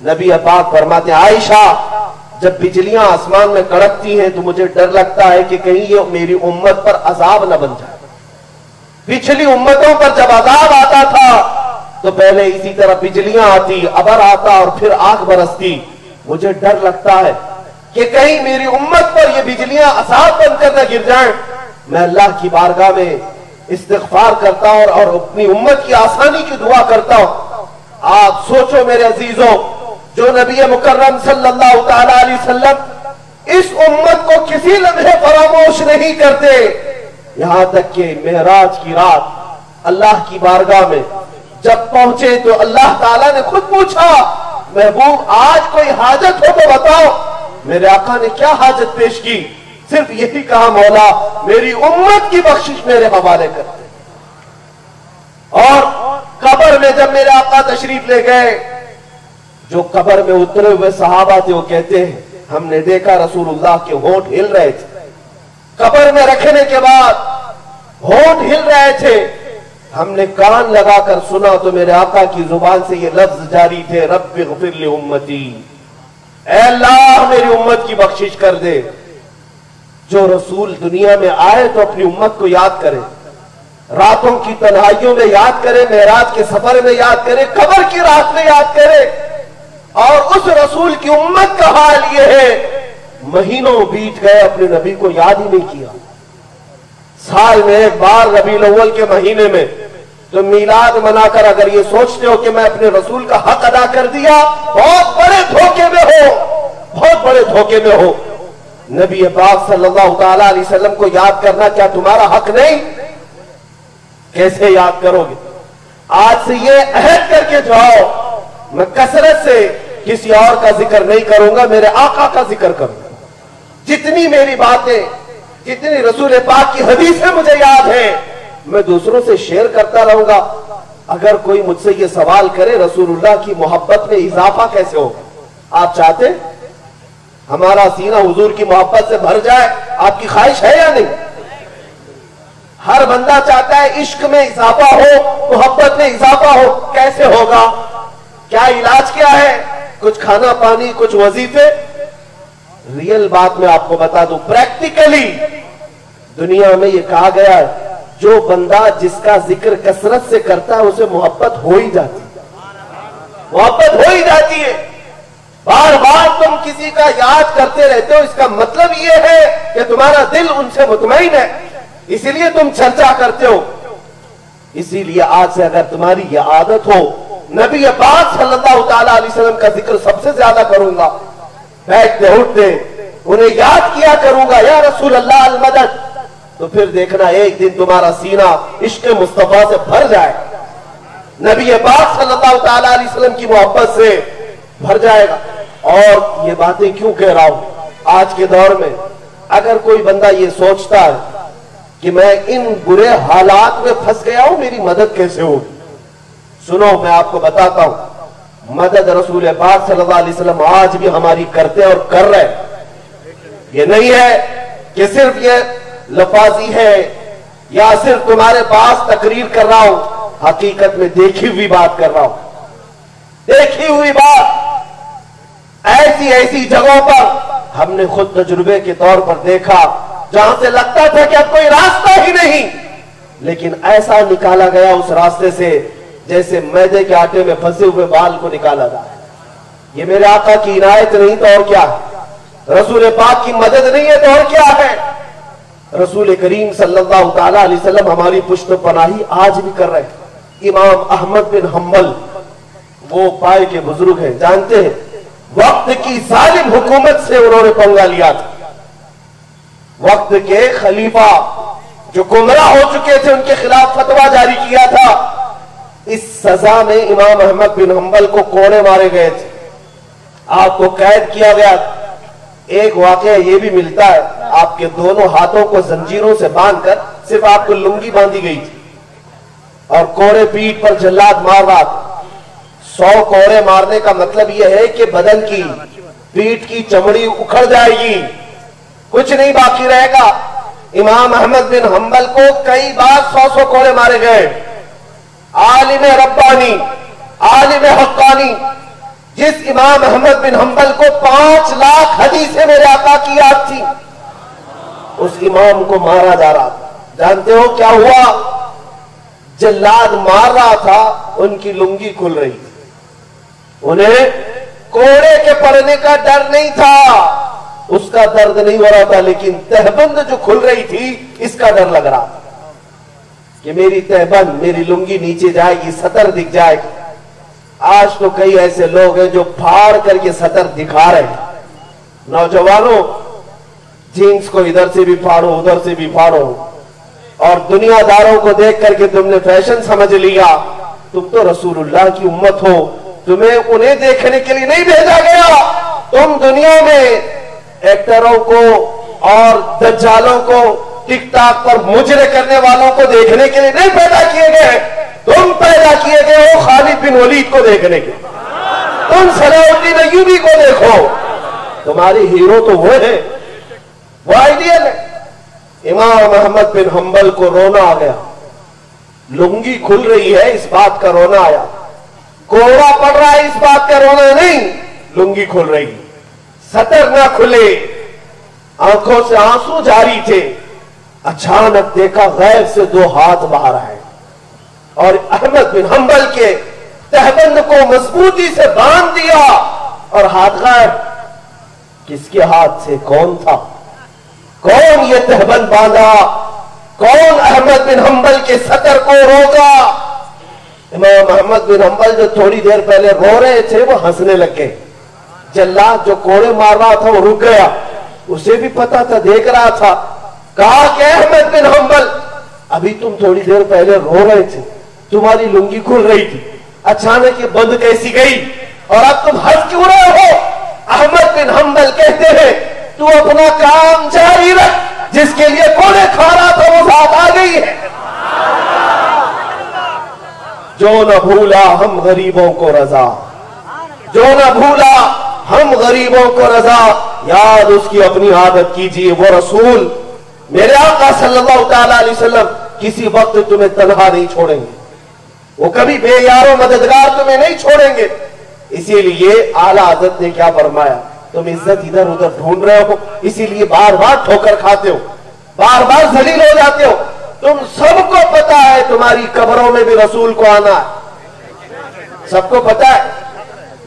नबी पाक फरमाते आयशा जब बिजलियां आसमान में कड़कती हैं तो मुझे डर लगता है कि कहीं ये मेरी उम्मत पर अजाब न बन जाए। पिछली उम्मतों पर जब अजाब आता था तो पहले इसी तरह बिजलियां आती, अबर आता और फिर आग बरसती। मुझे डर लगता है कि कहीं मेरी उम्मत पर ये बिजलियां अजाब बनकर न गिर जाएं। मैं अल्लाह की बारगाह में इस्तिग़फ़ार करता हूं और अपनी उम्मत की आसानी की दुआ करता हूं। आप सोचो मेरे अजीजों, जो नबी मुकर्रम सल्लल्लाहु तआला अलैहि वसल्लम इस उम्मत को किसी लम्हे फरामोश नहीं करते, यहां तक कि मेराज की रात अल्लाह की बारगाह में जब पहुंचे तो अल्लाह ताला ने खुद पूछा महबूब आज कोई हाजत हो तो बताओ। मेरे आका ने क्या हाजत पेश की? सिर्फ यही कहा मौला मेरी उम्मत की बख्शिश मेरे हवाले कर दे। और कब्र में जब मेरे आका तशरीफ ले गए, जो कब्र में उतरे हुए सहाबा थे वो कहते हैं हमने देखा रसूलुल्लाह के होंठ हिल रहे थे। कब्र में रखने के बाद होंठ हिल रहे थे, हमने कान लगाकर सुना तो मेरे आका की जुबान से ये लफ्ज जारी थे रब्बि ग़फ़िर ली उम्मती, ऐ अल्लाह मेरी उम्मत की बख्शिश कर दे। जो रसूल दुनिया में आए तो अपनी उम्मत को याद करे, रातों की तन्हाइयों में याद करे, मेराज के सफर में याद करे, कब्र की रात में याद करे। और उस रसूल की उम्मत का हाल यह है महीनों बीत गए अपने नबी को याद ही नहीं किया। साल में एक बार रबीउल अव्वल के महीने में तो मीलाद मनाकर अगर ये सोचते हो कि मैं अपने रसूल का हक अदा कर दिया, बहुत बड़े धोखे में हो, बहुत बड़े धोखे में हो। नबी पाक सल्लल्लाहु तआला अलैहि वसल्लम को याद करना क्या तुम्हारा हक नहीं? कैसे याद करोगे? आज से ये अहद करके जाओ मैं कसरत से किसी और का जिक्र नहीं करूंगा, मेरे आका का जिक्र करूंगा। जितनी मेरी बातें, जितनी रसूल पाक की हदीसें मुझे याद है मैं दूसरों से शेयर करता रहूंगा। अगर कोई मुझसे ये सवाल करे रसूलुल्लाह की मोहब्बत में इजाफा कैसे होगा, आप चाहते हमारा सीना हुजूर की मोहब्बत से भर जाए? आपकी ख्वाहिश है या नहीं? ہر بندہ چاہتا ہے عشق میں اضافہ ہو، محبت میں اضافہ ہو. کیسے ہوگا؟ کیا علاج کیا ہے؟ کچھ کھانا پانی، کچھ وظیفے. ریئل بات میں آپ کو بتا دوں، پریکٹیکلی دنیا میں یہ کہا گیا ہے جو بندہ جس کا ذکر کثرت سے کرتا ہے اسے محبت ہو ہی جاتی ہے. محبت ہو ہی جاتی ہے. بار بار تم کسی کا یاد کرتے رہتے ہو، اس کا مطلب یہ ہے کہ تمہارا دل ان سے مطمئن ہے، اسی لیے تم چرچا کرتے ہو. اسی لیے آج سے اگر تمہاری یہ عادت ہو، نبی پاک صلی اللہ تعالی علیہ وسلم کا ذکر سب سے زیادہ کروں گا، بیٹھتے اٹھتے انہیں یاد کیا کروں گا، یا رسول اللہ المدد، تو پھر دیکھنا ایک دن تمہارا سینہ عشق مصطفیٰ سے بھر جائے، نبی پاک صلی اللہ تعالی علیہ وسلم کی محبت سے بھر جائے گا. اور یہ باتیں کیوں کہہ رہا ہوں؟ آج کے دور میں اگر کوئی بندہ یہ سوچتا ہے کہ میں ان برے حالات میں پھنس گیا ہوں، میری مدد کیسے ہوگی؟ سنو، میں آپ کو بتاتا ہوں، مدد رسول پاک صلی اللہ علیہ وسلم آج بھی ہماری کرتے اور کر رہے. یہ نہیں ہے کہ صرف یہ لفاظی ہے یا صرف تمہارے پاس تقریر کر رہا ہوں، حقیقت میں دیکھی ہوئی بات کر رہا ہوں. دیکھی ہوئی بات ایسی ایسی جگہوں پر ہم نے خود تجربے کے طور پر دیکھا جہاں سے لگتا تھا کہ اب کوئی راستہ ہی نہیں، لیکن ایسا نکالا گیا اس راستے سے جیسے میدے کے آٹے میں پھنسے ہوئے بال کو نکالا جائے. یہ میرے آقا کی عنایت نہیں تو اور کیا ہے؟ رسول پاک کی مدد نہیں ہے تو اور کیا ہے؟ رسول کریم صلی اللہ تعالی علیہ وسلم ہماری پشت پناہی آج بھی کر رہے ہیں. امام احمد بن حنبل وہ پائے کے بزرگ ہیں، جانتے ہیں وقت کی ظالم حکومت سے انہوں نے پنگا لیا تھا. وقت کے خلیفہ جو گمراہ ہو چکے تھے ان کے خلاف فتویٰ جاری کیا تھا. اس سزا میں امام احمد بن حنبل کو کوڑے مارے گئے تھے، آپ کو قید کیا گیا. ایک واقعہ یہ بھی ملتا ہے، آپ کے دونوں ہاتھوں کو زنجیروں سے باندھ کر صرف آپ کو لنگی باندھی گئی تھی اور کوڑے پیٹ پر جلاد مار رہا تھا. 100 کوڑے مارنے کا مطلب یہ ہے کہ بدن کی پیٹ کی چمڑی اکھڑ جائے گی، کچھ نہیں باقی رہے گا. امام احمد بن حنبل کو کئی بار 100 کوڑے مارے گئے. عالم ربانی، عالم حقانی، جس امام احمد بن حنبل کو 5 لاکھ حدیثیں میرے آقا کی یاد تھی، اس امام کو مارا جا رہا تھا. جانتے ہو کیا ہوا؟ جلاد مار رہا تھا، ان کی لنگی کھل رہی تھی. انہیں کوڑے کے پڑنے کا ڈر نہیں تھا، اس کا درد نہیں ہو رہا تھا، لیکن تہبند جو کھل رہی تھی اس کا ڈر لگ رہا تھا کہ میری تہبند، میری لنگی نیچے جائے گی، سطر دکھ جائے گی. آج تو کئی ایسے لوگ ہیں جو پھاڑ کر یہ سطر دکھا رہے ہیں. نوجوانوں، جینس کو ادھر سے بھی پھاڑو، ادھر سے بھی پھاڑو، اور دنیا داروں کو دیکھ کر کے تم نے فیشن سمجھ لیا. تم تو رسول اللہ کی امت ہو، تمہیں انہیں دیکھنے کے لیے نہیں بھیجا گیا. تم دنیا میں ایکٹروں کو اور دجالوں کو، ٹک ٹاک پر مجرے کرنے والوں کو دیکھنے کے لیے نہیں پیدا کیے گئے. تم پیدا کیے گئے ہو خالد بن ولید کو دیکھنے کے. تم صلاح الدین ایوبی کو دیکھو، تمہاری ہیرو تو وہ ہے، وہ آئیڈیل ہے. امام احمد بن حنبل کو رونا آ گیا، لنگی کھل رہی ہے اس بات کا رونا آیا، کوڑا پڑ رہا ہے اس بات کا رونا نہیں، لنگی کھل رہی. سطر نہ کھلے، آنکھوں سے آنسو جاری تھے. اچانک دیکھا غیب سے 2 ہاتھ باہر آئے اور احمد بن حنبل کے تہبند کو مضبوطی سے باندھ دیا اور ہاتھ غائب. کس کے ہاتھ سے؟ کون تھا؟ کون یہ تہبند باندھا؟ کون احمد بن حنبل کے سطر کو روکا؟ امام احمد بن حنبل جو تھوڑی دیر پہلے رو رہے تھے وہ ہنسنے لگے. جلاد جو کوڑے مار رہا تھا وہ رک گیا، اسے بھی پتا تھا، دیکھ رہا تھا. کہا کہ احمد بن حنبل، ابھی تم تھوڑی دیر پہلے رو رہے تھے، تمہاری لنگی کھل رہی تھی، اچانک یہ بند کیسی گئی اور اب تم ہنس کیوں رہے ہو؟ احمد بن حنبل کہتے ہیں تو اپنا کام جاری رکھ، جس کے لیے کوڑے کھا رہا تھا وہ ذات آ گئی ہے. جو نہ بھولا ہم غریبوں کو رضا، جو نہ بھولا ہم غریبوں کو رضا، یاد اس کی اپنی عادت کیجیے. وہ رسول میرے آقا صلی اللہ تعالی علیہ وسلم किसी वक्त तुम्हें तन्हा नहीं छोड़ेंगे, वो कभी बेयारो मददगार तुम्हें नहीं छोड़ेंगे। इसीलिए आला हज़रत ने क्या फरमाया, तुम इज्जत इधर उधर ढूंढ रहे हो, इसीलिए बार बार ठोकर खाते हो, बार बार जलील हो जाते हो। तुम सबको पता है तुम्हारी कब्रों में भी रसूल को आना है, सबको पता है।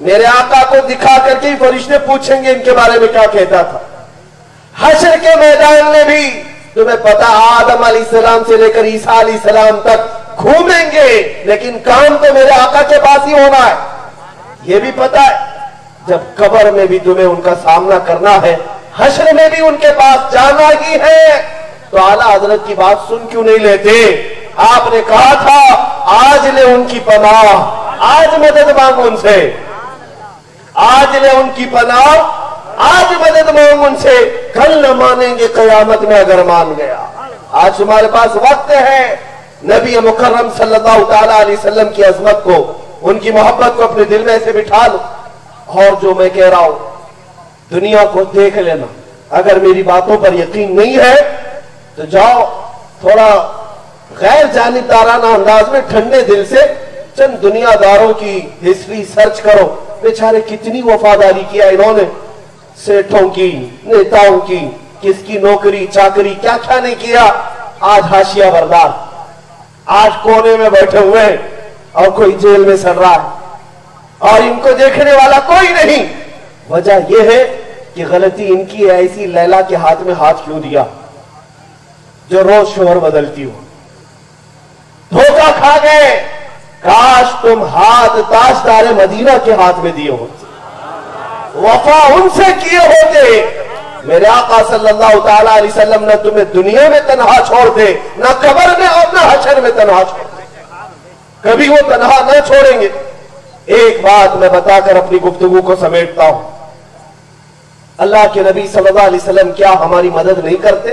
मेरे आका को दिखा करके फरिश्ते पूछेंगे इनके बारे में क्या कहता था। हश्र के मैदान में भी तुम्हें पता, आदम अलैहिस्सलाम से लेकर ईसा अलैहिस्सलाम तक घूमेंगे, लेकिन काम तो मेरे आका के पास ही होना है, ये भी पता है। जब कब्र में भी तुम्हें उनका सामना करना है, हश्र में भी उनके पास जाना ही है, तो आला हजरत की बात सुन क्यों नहीं लेते? आपने कहा था आज ले उनकी पनाह, आज मदद मांग उनसे, आज ले उनकी पनाह, आज मदद मांग उनसे, कल न मानेंगे कयामत में अगर मान गया। आज तुम्हारे पास वक्त है नबी मुकर्रम सल्लल्लाहु तआला अलैहि वसल्लम की अजमत को, उनकी मोहब्बत को अपने दिल में से बिठा लो। और जो मैं कह रहा हूं दुनिया को देख लेना, अगर मेरी बातों पर यकीन नहीं है तो जाओ थोड़ा गैर जानिबदाराना अंदाज में ठंडे दिल से चंद दुनियादारों की हिस्ट्री सर्च करो, बेचारे कितनी वफादारी किया इन्होंने, सेठों की, नेताओं की, किसकी नौकरी चाकरी क्या क्या नहीं किया। आज हाशिया बरदार, आज कोने में बैठे हुए हैं और कोई जेल में सड़ रहा है और इनको देखने वाला कोई नहीं। वजह यह है कि गलती इनकी है, ऐसी लैला के हाथ में हाथ क्यों दिया जो रोज शोहर बदलती हो। धोखा खा गए, काश तुम हाथ ताजदार मदीना के हाथ में दिए होते, वफा उनसे किए होते। मेरे आका सल्लल्लाहु तआला अलैहि वसल्लम न तुम्हें दुनिया में तन्हा छोड़ दे, न कब्र में और न हश्र में तन्हा छोड़ दे, कभी वो तन्हा न छोड़ेंगे। एक बात मैं बताकर अपनी गुफ्तगू को समेटता हूं, अल्लाह के नबी सल्लल्लाहु अलैहि वसल्लम क्या हमारी मदद नहीं करते?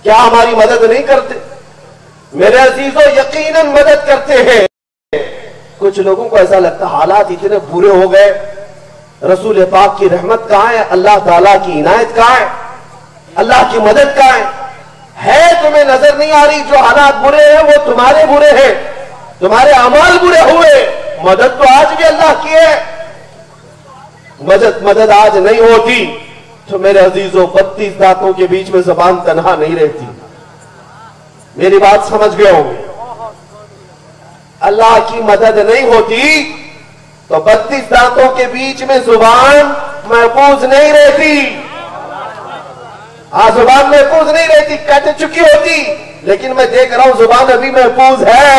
क्या हमारी मदद नहीं करते? मेरे अजीजों यकीनन मदद करते हैं। कुछ लोगों को ऐसा लगता हालात इतने बुरे हो गए, रसूल पाक की रहमत कहां है, अल्लाह ताला की इनायत कहां है, अल्लाह की मदद कहां है? तुम्हें नजर नहीं आ रही जो हालात बुरे हैं वो तुम्हारे बुरे हैं, तुम्हारे अमाल बुरे हुए। मदद तो आज भी अल्लाह की है, मदद आज नहीं होती तो मेरे अजीजों 32 दांतों के बीच में जबान तन्हा नहीं रहती। मेरी बात समझ गए होंगे, अल्लाह की मदद नहीं होती तो 32 दांतों के बीच में जुबान महफूज नहीं रहती। हाँ, जुबान महफूज नहीं रहती, कट चुकी होती, लेकिन मैं देख रहा हूं जुबान अभी महफूज है।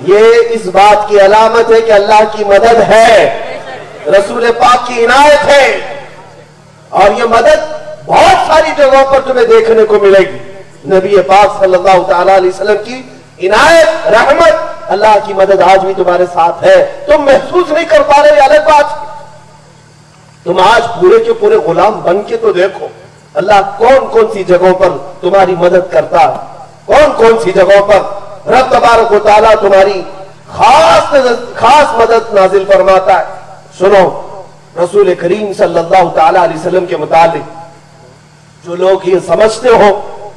ये इस बात की अलामत है कि अल्लाह की मदद है, रसूल पाक की इनायत है, और ये मदद बहुत सारी जगहों पर तुम्हें देखने को मिलेगी। नबी पाक सल्लल्लाहु तआला अलैहि वसल्लम की इनायत, रहमत, अल्लाह की मदद आज भी तुम्हारे साथ है। तुम महसूस नहीं कर पा रहे, अलग बात। तुम आज पूरे के पूरे गुलाम बन के तो देखो अल्लाह कौन कौन सी जगहों पर तुम्हारी मदद करता है, कौन कौन सी जगहों पर रब तबारक व तआला तुम्हारी खास मदद नाजिल फरमाता है। सुनो, रसूल करीम सल्लल्लाहु तआला अलैहि वसल्लम के मुतालिक जो लोग ये समझते हो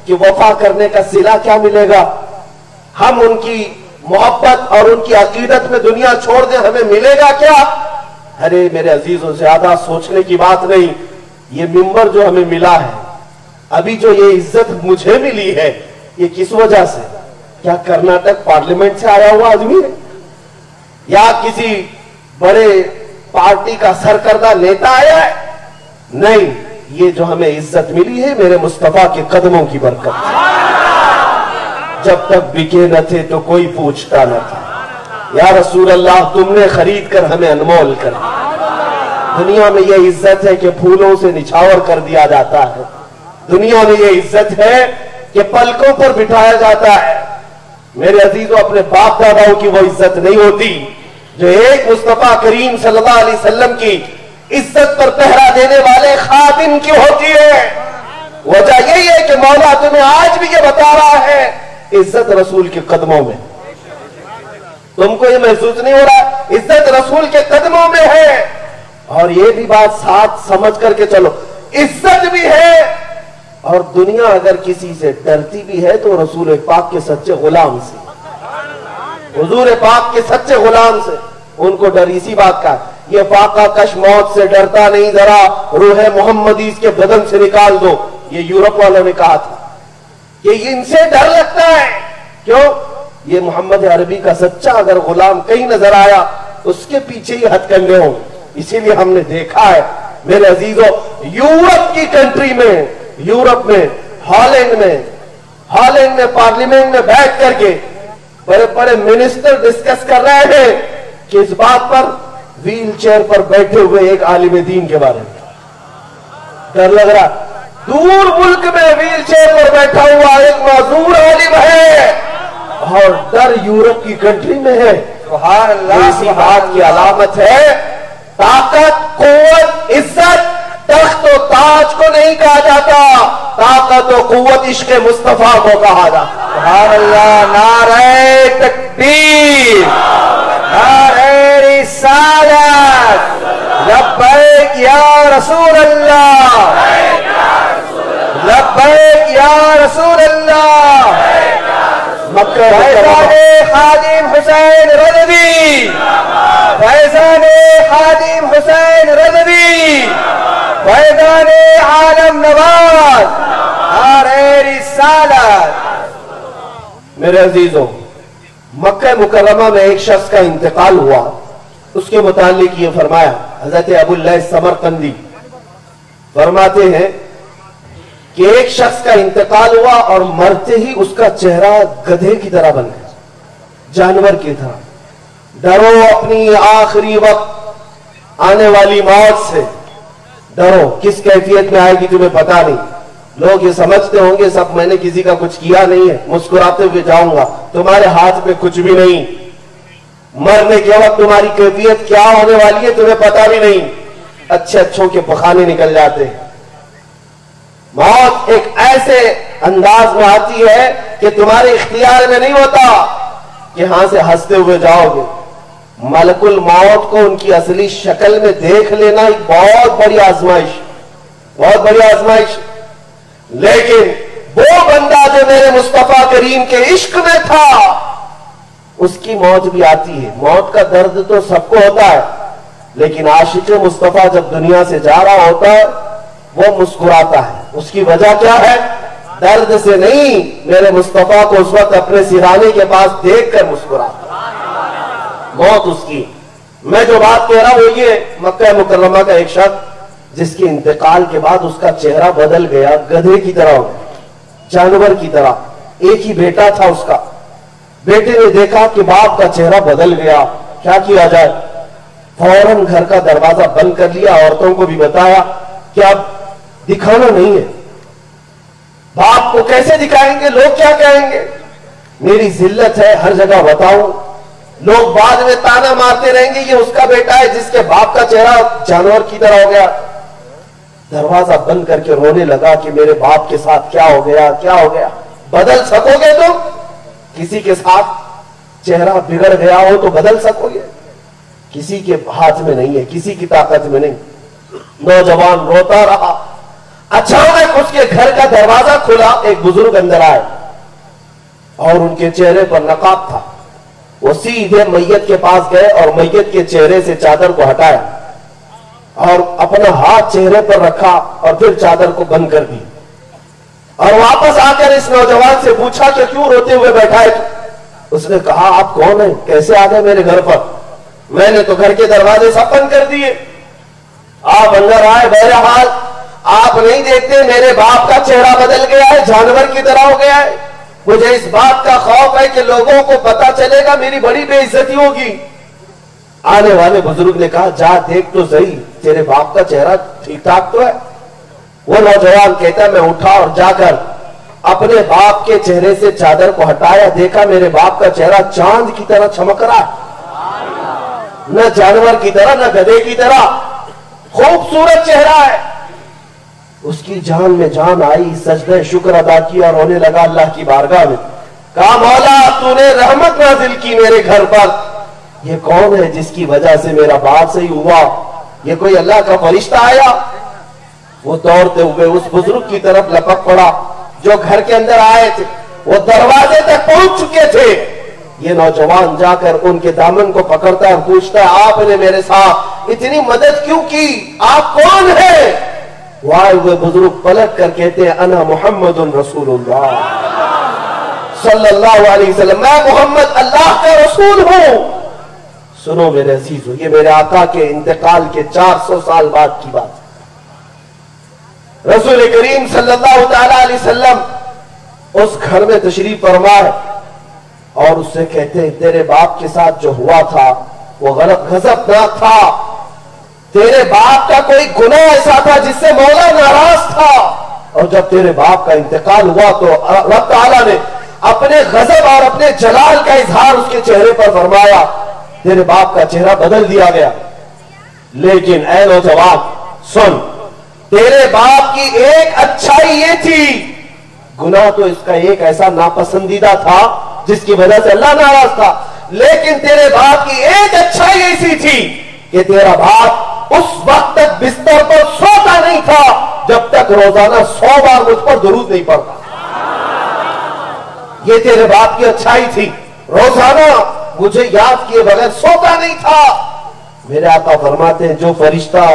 कि वफा करने का सिला क्या मिलेगा, हम उनकी मोहब्बत और उनकी अकीदत में दुनिया छोड़ दें, हमें मिलेगा क्या? अरे मेरे अजीजों, ज्यादा सोचने की बात नहीं। ये मिंबर जो हमें मिला है, अभी जो ये इज्जत मुझे मिली है, ये किस वजह से? क्या कर्नाटक पार्लियामेंट से आया हुआ आदमी है या किसी बड़े पार्टी का सरकर्दा नेता आया है? नहीं, ये जो हमें इज्जत मिली है मेरे मुस्तफा के कदमों की बरकत। जब तक बिके न थे तो कोई पूछता न था, या रसूल अल्लाह तुमने खरीद कर हमें अनमोल कर दिया। दुनिया में यह इज्जत है कि फूलों से निछावर कर दिया जाता है, दुनिया में यह इज्जत है कि पलकों पर बिठाया जाता है। मेरे अजीजों, अपने बाप दादाओं की वो इज्जत नहीं होती जो एक मुस्तफा करीम सल्लल्लाहु अलैहि वसल्लम की इज्जत पर पहरा देने वाले खादिम की होती है। वजह यही है कि मौला तुम्हें आज भी ये बता रहा है, इज्जत रसूल के कदमों में। तुमको ये महसूस नहीं हो रहा? इज्जत रसूल के कदमों में है। और ये भी बात साथ समझ करके चलो, इज्जत भी है اور دنیا اگر کسی سے ڈرتی بھی ہے تو رسول پاک کے سچے غلام سے، حضور پاک کے سچے غلام سے ان کو ڈر اسی بات کا، یہ فاقہ کش موت سے ڈرتا نہیں، ذرا روح محمدی اس کے بدن سے نکال دو، یہ یورپ والوں نے کہا تھا کہ ان سے ڈر لگتا ہے، کیوں؟ یہ محمد عربی کا سچا اگر غلام کہیں نظر آیا اس کے پیچھے ہی ہتھ کنڈے ہوں۔ اسی لیے ہم نے دیکھا ہے میرے عزیزوں، یورپ کی کنٹری میں، یورپ میں، ہالینڈ میں پارلیمنٹ میں بیٹھ کر کے بڑے بڑے منسٹر ڈسکس کر رہے ہیں کہ اس بات پر ویل چیئر پر بیٹھے ہوئے ایک عالم دین کے بارے میں ڈر لگ رہا، دور ملک میں ویل چیئر پر بیٹھا ہوا ایک معذور عالم ہے اور ڈر یورپ کی کنٹری میں ہے۔ سبحان اللہ، اسی بات کی علامت ہے، طاقت، قوت، عزت تخت و تاج کو نہیں کہا جاتا، طاقت و قوت عشق مصطفیٰ کو کہا جاتا۔ سبحان اللہ، نعرہ تکبیر، نعرہ رسالت، لبیک یا رسول اللہ، لبیک یا رسول اللہ۔ فیضان خادم حسین رضوی، فیضان خادم حسین رضوی، فیضان عالم نواز، نعرہ رسالت۔ میرے عزیزوں، مکہ مکرمہ میں ایک شخص کا انتقال ہوا، اس کے متعلق یہ فرمایا حضرت ابو اللہ سمرقندی فرماتے ہیں کہ ایک شخص کا انتقال ہوا اور مرتے ہی اس کا چہرہ گدھے کی طرح بن گیا، جانور کی طرح۔ ڈرو اپنی آخری وقت آنے والی موت سے، ڈرو، کس کیفیت میں آئے گی تمہیں پتا نہیں۔ لوگ یہ سمجھتے ہوں گے سب میں نے کسی کا کچھ کیا نہیں ہے، مسکراتے ہوئے جاؤں گا، تمہارے ہاتھ میں کچھ بھی نہیں۔ مرنے کے وقت تمہاری کیفیت کیا ہونے والی ہے تمہیں پتا بھی نہیں، اچھے اچھوں کے پخانے نکل جاتے ہیں۔ موت ایک ایسے انداز میں آتی ہے کہ تمہارے اختیار میں نہیں ہوتا کہ ہاں سے ہنستے ہوئے جاؤ گے۔ ملک الموت کو ان کی اصلی شکل میں دیکھ لینا ایک بہت بڑی آزمائش، بہت بڑی آزمائش۔ لیکن وہ بندہ جو میرے مصطفیٰ کریم کے عشق میں تھا اس کی موت بھی آتی ہے۔ موت کا درد تو سب کو ہوتا ہے، لیکن عاشق مصطفیٰ جب دنیا سے جا رہا ہوتا ہے وہ مسکراتا ہے۔ اس کی وجہ کیا ہے؟ درد سے نہیں، میرے مصطفیٰ کو اس وقت اپنے سرانے کے پاس دیکھ کر مسکراتا ہے۔ موت اس کی، میں جو بات کہہ رہا ہوں وہ یہ، مکہ مکرمہ کا ایک شخص جس کے انتقال کے بعد اس کا چہرہ بدل گیا، گدھے کی طرح ہو گیا، جانور کی طرح۔ ایک ہی بیٹا تھا اس کا، بیٹے نے دیکھا کہ باپ کا چہرہ بدل گیا، کیا کیا جائے؟ فوراً گھر کا دروازہ بند کر لیا، عورتوں کو بھی بتایا کہ اب دکھانا نہیں ہے، باپ کو کیسے دکھائیں گے، لوگ کیا کہیں گے، میری ذلت ہے ہر جگہ بتاؤں، لوگ بعد میں تانا مارتے رہیں گے یہ اس کا بیٹا ہے جس کے باپ کا چہرہ جانور کی طرح ہو گیا۔ دروازہ بند کر کے رونے لگا کہ میرے باپ کے ساتھ کیا ہو گیا، کیا ہو گیا۔ بدل سکو گے تم؟ کسی کے ساتھ چہرہ بگڑ گیا ہو تو بدل سکو گے؟ کسی کے ہاتھ میں نہیں ہے، کسی کی طاقت میں نہیں۔ نوجوان روتا رہا، اچانک اس کے گھر کا دروازہ کھلا، ایک بزرگ اندر آئے اور ان کے چہرے پر نقاب تھا۔ وہ سیدھے میت کے پاس گئے اور میت کے چہرے سے چادر کو ہٹایا اور اپنا ہاتھ چہرے پر رکھا اور پھر چادر کو بند کر دی، اور واپس آ کر اس نوجوان سے پوچھا کہ کیوں روتے ہوئے بیٹھا ہے؟ اس نے کہا آپ کون ہیں، کیسے آ گئے میرے گھر پر؟ میں نے تو گھر کے دروازے سب بند کر دیے، آپ اندر آئے، بہرحال آپ نہیں دیکھتے میرے باپ کا چہرہ بدل گیا ہے، جانور کی طرح ہو گیا ہے، مجھے اس بات کا خوف ہے کہ لوگوں کو پتا چلے گا، میری بڑی بے عزتی ہوگی۔ آنے والے بزرگ نے کہا جا دیکھ تو صحیح، تیرے باپ کا چہرہ ٹھیک ٹھاک تو ہے؟ وہ نوجوان کہتا ہے میں اٹھا اور جا کر اپنے باپ کے چہرے سے چادر کو ہٹایا، دیکھا میرے باپ کا چہرہ چاند کی طرح چمک رہا ہے، نہ جانور کی طرح نہ گدھے کی طرح، خوبصورت چہرہ ہے۔ اس کی جان میں جان آئی، سجدہ شکر ادا کیا اور رونے لگا اللہ کی بارگاہ میں، کہا مولا تو نے رحمت نازل کی میرے گھر پر، یہ کون ہے جس کی وجہ سے میرا باپ صحیح ہوا؟ یہ کوئی اللہ کا فرشتہ آیا؟ وہ دوڑتے ہوئے اس بزرگ کی طرف لپک پڑا جو گھر کے اندر آئے تھے. وہ دروازے تک پہنچ چکے تھے. یہ نوجوان جا کر ان کے دامن کو پکڑتا ہے اور پوچھتا ہے آپ نے میرے ساتھ اتنی مدد کیوں کی؟ آپ کون ہیں؟ وہ آئے ہوئے بزرگ پلٹ کر کہتے ہیں انا محمد رسول اللہ صلی اللہ علیہ وسلم، میں محمد اللہ کا رسول ہوں. سنو میرے عزیزو، یہ میرے آقا کے انتقال کے 400 سال بعد کی بات ہے. رسول کریم صلی اللہ تعالی علیہ وسلم اس گھر میں تشریف فرما ہے اور اس سے کہتے ہیں تیرے باپ کے ساتھ جو ہوا تھا وہ غضبناک تھا. تیرے باپ کا کوئی گناہ ایسا تھا جس سے مولا ناراض تھا، اور جب تیرے باپ کا انتقال ہوا تو رب تعالیٰ نے اپنے غضب اور اپنے جلال کا اظہار اس کے چہرے پر فرمایا. تیرے باپ کا چہرہ بدل دیا گیا. لیکن اے نوجوان سن، تیرے باپ کی ایک اچھائی یہ تھی، گناہ تو اس کا ایک ایسا ناپسندیدہ تھا جس کی وجہ سے اللہ ناراض تھا، لیکن تیرے باپ کی ایک اچھائی ایسی تھی کہ تیرا باپ اس وقت تک بستر پر سوتا نہیں تھا جب تک روزانہ 100 بار مجھ پر درود نہیں پڑتا. یہ تیرے باپ کی اچھائی تھی، روزانہ مجھے یاد کیے بغیر سوتا نہیں تھا. میرے آقا فرماتے ہیں جو فرشتہ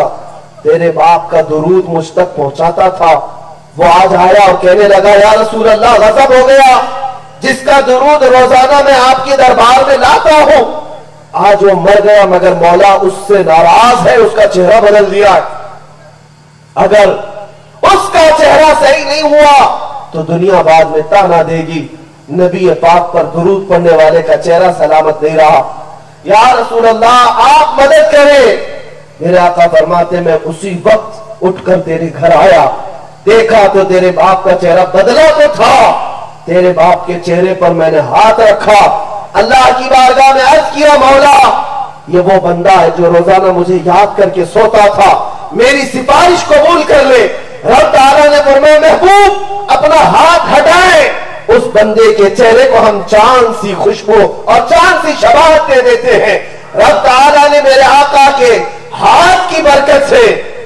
تیرے باپ کا درود مجھ تک پہنچاتا تھا وہ آج آیا اور کہنے لگا یا رسول اللہ غضب ہو گیا، جس کا درود روزانہ میں آپ کے دربار میں لاتا ہوں آج وہ مر گیا، مگر مولا اس سے ناراض ہے، اس کا چہرہ بدل دیا ہے. اگر اس کا چہرہ صحیح نہیں ہوا تو دنیا بعد میں تانا دے گی نبی پاک پر درود پڑھنے والے کا چہرہ سلامت نہیں رہا. یا رسول اللہ آپ مدد کریں. میرے آقا فرماتے میں اسی وقت اٹھ کر تیرے گھر آیا، دیکھا تو تیرے باپ کا چہرہ بدلا تو تھا. تیرے باپ کے چہرے پر میں نے ہاتھ رکھا، اللہ کی بارگاہ میں عرض کیا مولا یہ وہ بندہ ہے جو روزانہ مجھے یاد کر کے سوتا تھا، میری سفارش قبول کر لے. رب تعالیٰ نے فرمایا محبوب اپنا ہاتھ ہٹائے، اس بندے کے چہرے کو ہم چاند سی خوشبو اور چاند سی شباہت دے دیتے ہیں. رب تعالیٰ نے میرے آقا کے ہاتھ کی برکت سے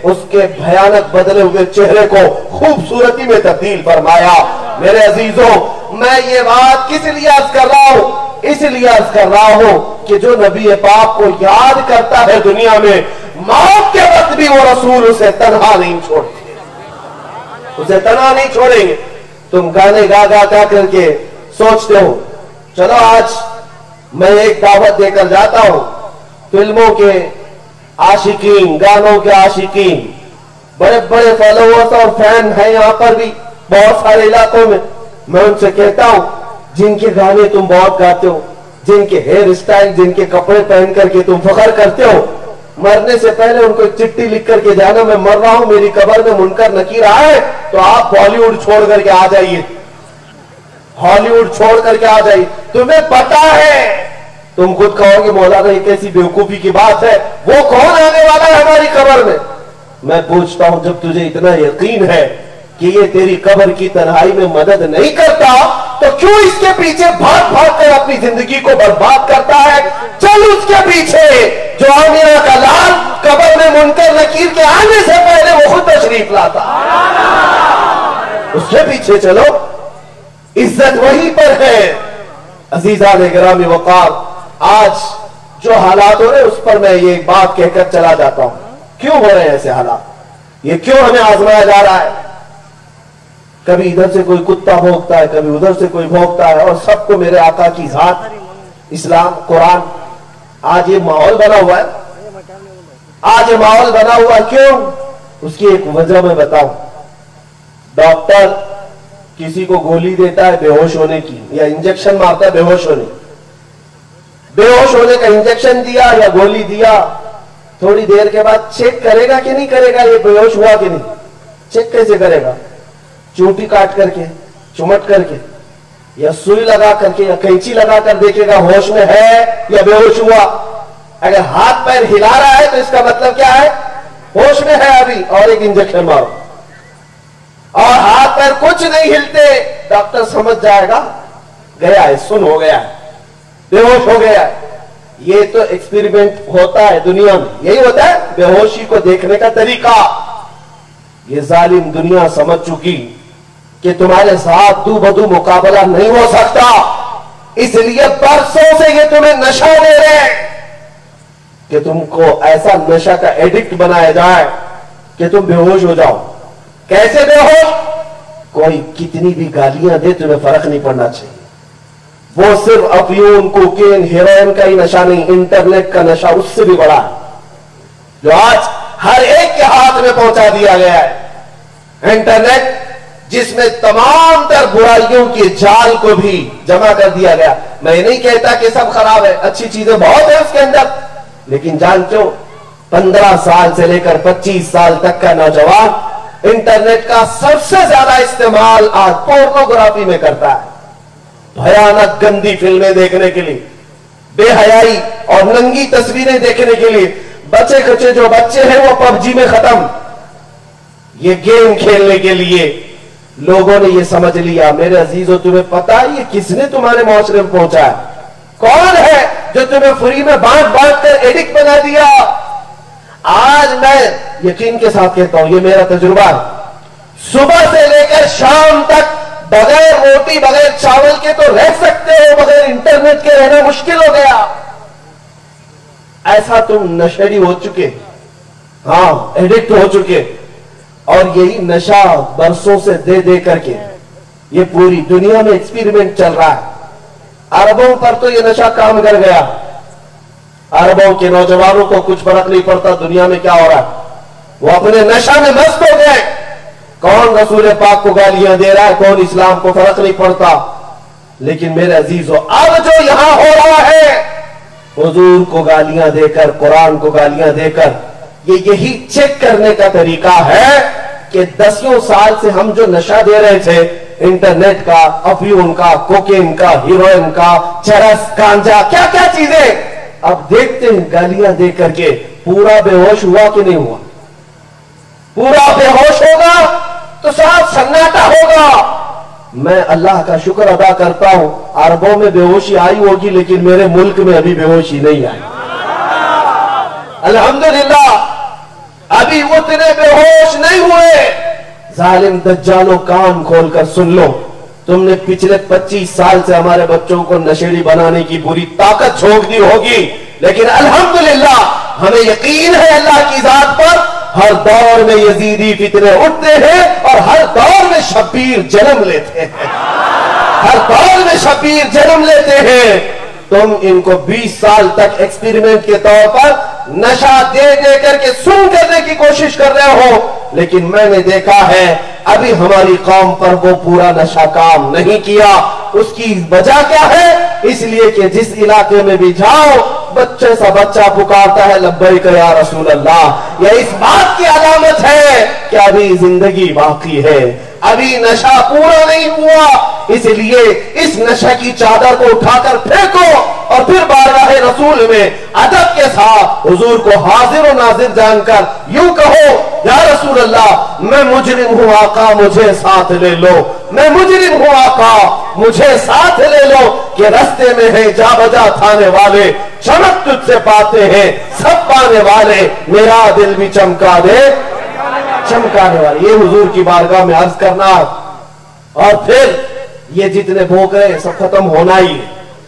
اس کے بھیانک بدلے ہوئے چہرے کو خوبصورتی میں تبدیل فرمایا. میرے عزیزوں میں یہ بات کس لیے عرض کر رہا ہوں؟ اس لیے عرض کر رہا ہوں کہ جو نبی پاک کو یاد کرتا ہے دنیا میں موت کے وقت بھی وہ رسول اسے تنہا نہیں چھوڑتے، اسے تنہا نہیں چھوڑیں گے. تم گانے گا گا کر کے سوچتے ہو چلو آج میں ایک دعوت دے کر جاتا ہوں. فلموں کے عاشقین، گانوں کے عاشقین، بڑے بڑے فالوورز اور فین ہیں یہاں پر بھی بہت سارے علاقوں میں. میں ان سے کہتا ہوں جن کے گانے تم بہت گاتے ہو، جن کے ہیئر اسٹائل، جن کے کپڑے پہن کر کے تم فخر کرتے ہو، مرنے سے پہلے ان کو ایک چٹھی لکھ کر کے جانا میں مر رہا ہوں، میری قبر میں منکر نکیر آئے تو آپ بالی ووڈ چھوڑ کر کے آ جائیے، ہالی ووڈ چھوڑ کر کے آ جائیے. تمہیں پتا ہے، تم خود کہو گے مولانا یہ کیسی بیوقوفی کی بات ہے، وہ کون آنے والا ہے ہماری قبر میں؟ میں پوچھتا ہوں جب تجھے اتنا یقین ہے کہ یہ تیری قبر کی تنہائی میں مدد نہیں کرتا تو کیوں اس کے پیچھے بھاگ بھاگ کر اپنی زندگی کو برباد کرتا ہے؟ چل اس کے پیچھے جو آمینہ کا لال قبر میں منکر نکیر کے آنے سے پہلے وہ خود تشریف لاتا، اس کے پیچھے چلو، عزت وہی پر ہے. عزیزان گرامی وقار، آج جو حالات ہو رہے اس پر میں یہ بات کہہ کر چلا جاتا ہوں. کیوں ہو رہے ہیں ایسے حالات؟ یہ کیوں ہمیں آزمایا جا رہا ہے؟ کبھی ادھر سے کوئی کتا بھونکتا ہے، کبھی ادھر سے کوئی بھونکتا ہے، اور سب کو میرے آقا کی ذات، اسلام، قرآن. آج یہ ماحول بنا ہوا ہے، آج یہ ماحول بنا ہوا کیوں؟ اس کی ایک وجہ میں بتاؤں. ڈاکٹر کسی کو گولی دیتا ہے بے ہوش ہونے کی یا انجیکشن مارتا ہے بے ہوش ہونے، بے ہوش ہونے کا انجیکشن دیا یا گولی دیا، تھوڑی دیر کے بعد چیک کرے گا کہ نہیں کرے گا یہ بے ہوش ہوا کہ نہیں؟ چیک کیسے کرے گا؟ چوٹی کاٹ کر کے، چمٹ کر کے، یا سوئی لگا کر کے، یا کینچی لگا کر دیکھے گا ہوش میں ہے یا بے ہوش ہوا. اگر ہاتھ پیر ہلا رہا ہے تو اس کا مطلب کیا ہے؟ ہوش میں ہے ابھی، اور ایک انجیکشن مارو. اور ہاتھ پیر کچھ نہیں ہلتے، ڈاکٹر سمجھ جائے گا گیا ہے، سن ہو گیا ہے، بے ہوش ہو گیا ہے. یہ تو ایکسپیریمنٹ ہوتا ہے دنیا میں، یہی ہوتا ہے بے ہوشی کو دیکھنے کا طریقہ. یہ ظالم دنیا سمجھ چکی کہ تمہارے ساتھ دو بدو مقابلہ نہیں ہو سکتا، اس لیے برسوں سے یہ تمہیں نشہ دے رہے ہیں کہ تم کو ایسا نشہ کا ایڈکٹ بنایا جائے کہ تم بے ہوش ہو جاؤ۔ کیسے بے ہوش؟ کوئی کتنی بھی گالیاں دے تمہیں فرق نہیں پڑنا چاہیے۔ وہ صرف افیون، کوکین، ہیروئن کا ہی نشہ نہیں، انٹرنیٹ کا نشہ اس سے بھی بڑا ہے، جو آج ہر ایک کے ہاتھ میں پہنچا دیا گیا ہے۔ انٹرنیٹ جس میں تمام تر برائیوں کی جال کو بھی جمع کر دیا گیا۔ میں نہیں کہتا کہ سب خراب ہے، اچھی چیزیں بہت ہیں اس کے اندر، لیکن جانتے ہو 15 سال سے لے کر 25 سال تک کا نوجوان انٹرنیٹ کا سب سے زیادہ استعمال آج پورنوگرافی میں کرتا ہے، بھیانک گندی فلمیں دیکھنے کے لیے، بے حیائی اور ننگی تصویریں دیکھنے کے لیے۔ بچے کچے جو بچے ہیں وہ پب جی میں ختم، یہ گیم کھیلنے کے لیے لوگوں نے یہ سمجھ لیا۔ میرے عزیزوں، تمہیں پتا ہے یہ کس نے تمہارے معاشرے میں پہنچا ہے؟ کون ہے جو تمہیں فری میں بانٹ بانٹ کر ایڈکٹ بنا دیا؟ آج میں یقین کے ساتھ کہتا ہوں، یہ میرا تجربہ ہے، صبح سے لے کر شام تک بغیر روٹی بغیر چاول کے تو رہ سکتے ہو، بغیر انٹرنیٹ کے رہنا مشکل ہو گیا۔ ایسا تم نشیڑی ہو چکے، ہاں ایڈکٹ ہو چکے، اور یہی نشہ برسوں سے دے دے کر کے یہ پوری دنیا میں ایکسپیریمنٹ چل رہا ہے۔ عربوں پر تو یہ نشہ کام کر گیا، عربوں کے نوجوانوں کو کچھ فرق نہیں پڑتا دنیا میں کیا ہو رہا ہے، وہ اپنے نشہ میں مست ہو گئے۔ کون رسول پاک کو گالیاں دے رہا ہے، کون اسلام کو، فرق نہیں پڑتا۔ لیکن میرے عزیزوں، اب جو یہاں ہو رہا ہے، حضور کو گالیاں دے کر، قرآن کو گالیاں دے کر، یہی چیک کرنے کا طریقہ ہے کہ 10 سال سے ہم جو نشہ دے رہے تھے، انٹرنیٹ کا، افیون کا، کوکین کا، ہیروئن کا، چرس، گانجا، کیا کیا چیزیں، اب دیکھتے ہیں گالیاں دے کر کے پورا بے ہوش ہوا کہ نہیں ہوا؟ پورا بے ہوش ہوگا تو صاحب سناٹا ہوگا۔ میں اللہ کا شکر ادا کرتا ہوں، عربوں میں بے ہوشی آئی ہوگی لیکن میرے ملک میں ابھی بے ہوشی نہیں آئی، الحمدللہ ابھی اتنے بے ہوش نہیں ہوئے۔ ظالم دجالوں، کان کھول کر سن لو، تم نے پچھلے 25 سال سے ہمارے بچوں کو نشیڑی بنانے کی پوری طاقت جھونک دی ہوگی، لیکن الحمدللہ ہمیں یقین ہے اللہ کی ذات پر، ہر دور میں یزیدی فتنے اٹھتے ہیں اور ہر دور میں شبیر جنم لیتے ہیں، ہر دور میں شبیر جنم لیتے ہیں۔ تم ان کو 20 سال تک ایکسپیریمنٹ کے طور پر نشہ دے دے کر کے سن کرنے کی کوشش کر رہے ہو، لیکن میں نے دیکھا ہے ابھی ہماری قوم پر وہ پورا نشہ کام نہیں کیا۔ اس کی وجہ کیا ہے؟ اس لیے کہ جس علاقے میں بھی جاؤ، بچے سا بچہ پکارتا ہے لبیک یا رسول اللہ۔ یہ اس بات کی علامت ہے کہ ابھی زندگی باقی ہے، ابھی نشہ پورا نہیں ہوا۔ اس لیے اس نشہ کی چادر کو اٹھا کر پھینکو اور پھر بارگاہ رسول میں ادب کے ساتھ حضور کو حاضر و ناظر جان کر یوں کہو، یا رسول اللہ میں مجرم ہوں آقا مجھے ساتھ لے لو، میں مجرم ہوں آقا مجھے ساتھ لے لو، کہ رستے میں ہے جا بجا تھانے والے، چمک تجھ سے پاتے ہیں سب پانے والے، میرا دل بھی چمکا دے چمکانے والے۔ یہ حضور کی بارگاہ میں عرض کرنا، اور پھر یہ جتنے بھوک رہے سب ختم ہونا ہی،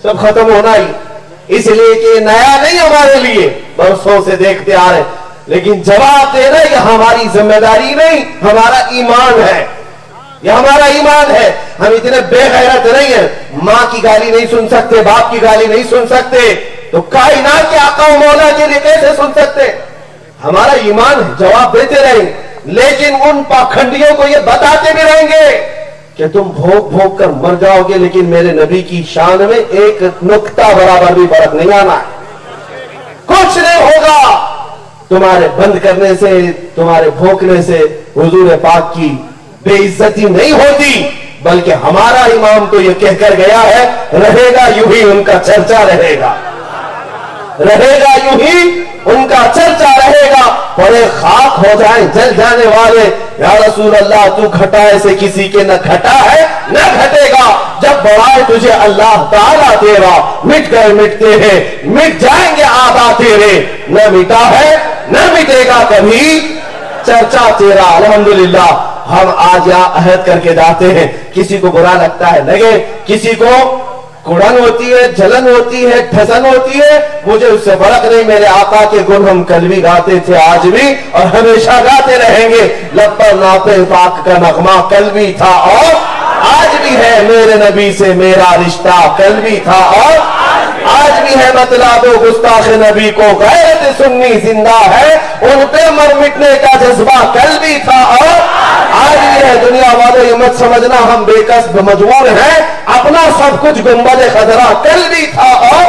سب ختم ہونا ہی، اس لیے کہ نیا نہیں ہمارے لیے، برسوں سے دیکھتے آ رہے، لیکن جواب دینا یہ ہماری ذمہ داری نہیں، ہمارا ایمان ہے، یہ ہمارا ایمان ہے۔ ہم اتنے بے غیرت نہیں ہیں، ماں کی گالی نہیں سن سکتے، باپ کی گالی نہیں سن سکتے، تو کائنات کے آقا و مولا کے لیے کیسے سن سکتے؟ ہمارا ایمان ہے، جواب دیتے رہیں، لیکن ان پاکھنڈیوں کو یہ بتاتے بھی رہیں گے کہ تم بھوک بھوک کر مر جاؤ گے، لیکن میرے نبی کی شان میں ایک نقطہ برابر بھی فرق نہیں آنا ہے، کچھ نہیں ہوگا۔ تمہارے بند کرنے سے، تمہارے بھوکنے سے حضور پاک کی بے عزتی نہیں ہوتی، بلکہ ہمارا امام تو یہ کہہ کر گیا ہے، رہے گا یوں ہی ان کا چرچا رہے گا، رہے گا یوں ہی ان کا چرچا رہے گا، بڑے خاک ہو جائیں جل جانے والے، یا رسول اللہ تو گھٹائے سے کسی کے نہ گھٹا ہے نہ گھٹے گا، جب بڑھائے تجھے اللہ تعالیٰ تیرا، مٹ گئے مٹتے ہیں مٹ جائیں گے آبا تیرے، نہ مٹا ہے نہ مٹے گا کبھی، چرچا تیرا الحمدللہ ہم آج یہاں عہد کر کے جاتے ہیں. کسی کو برا لگتا ہے لگے, کسی کو کڑن ہوتی ہے, جلن ہوتی ہے, ٹھسن ہوتی ہے, مجھے اس سے فرق نہیں. میرے آقا کے گن ہم کل بھی گاتے تھے, آج بھی اور ہمیشہ گاتے رہیں گے. لب پر نعت پاک کا نغمہ کل بھی تھا اور آج بھی ہے. میرے نبی سے میرا رشتہ کل بھی تھا اور آج بھی ہے. بتلا دو گستاخ نبی کو غیرت سنی زندہ ہے, ان پہ مر مٹنے کا جذبہ کل بھی تھا اور آج بھی ہے. دنیا والوں یہ مت سمجھنا ہم بے کسب مجبور ہیں, اپنا سب کچھ گنبد خضرا کل بھی تھا اور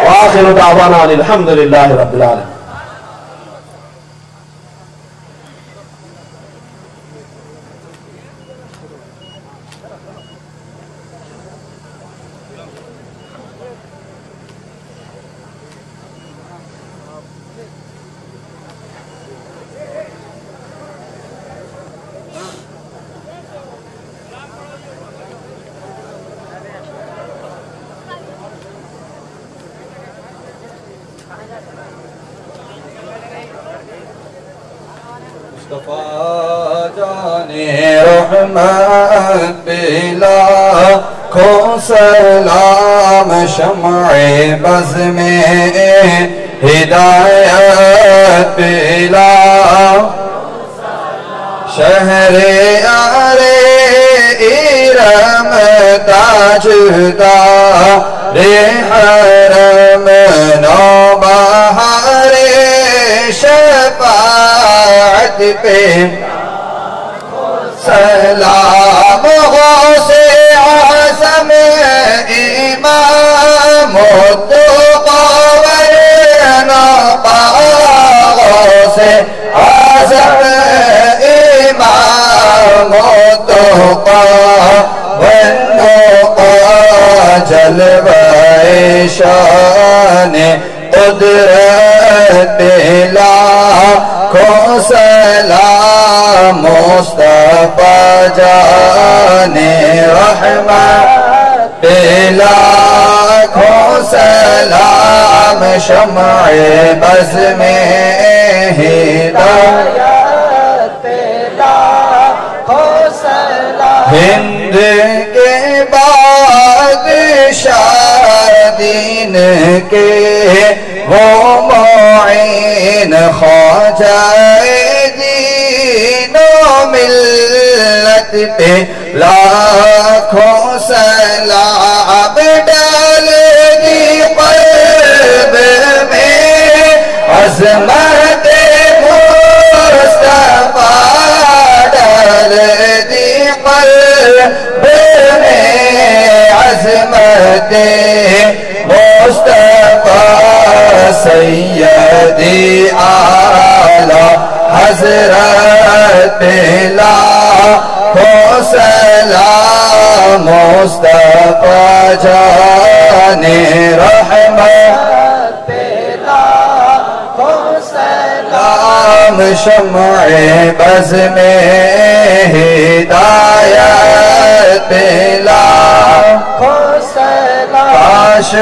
وآخر دعوانا الحمدللہ رب العالمین. مصطفیٰ جانے رحمت بلا کو سلام, شمع بز میں ہدایت بلا شہر آرے ارم تاجدار حرم نو بہار شفاعت پہ سلام غوث اعظم امام التقیٰ ورنبا غوث اعظم امام التقیٰ ورنبا جلوہ شان قدرت بلا کو سلام, مصطفیٰ جانے رحمت بلا کو سلام, شمع بز میں ہدایت بلا کو سلام. ہند کے بادشاہ دین کے وہ معین خواجہ دین و ملت پہ لاکھوں سلام ڈال دی قلب میں عظمت مصطفیٰ, ڈال دی قلب میں عظمت مصطفیٰ. سیدی اعلی حضرت لاکھوں سلام, مصطفیٰ جانے رحمت لاکھوں سلام, شمع بز میں ہدایت لاکھوں سلام. کاش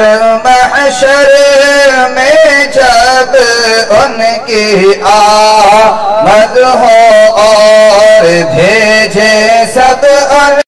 محشر میں جب ان کی آمد ہو اور بھیجے سب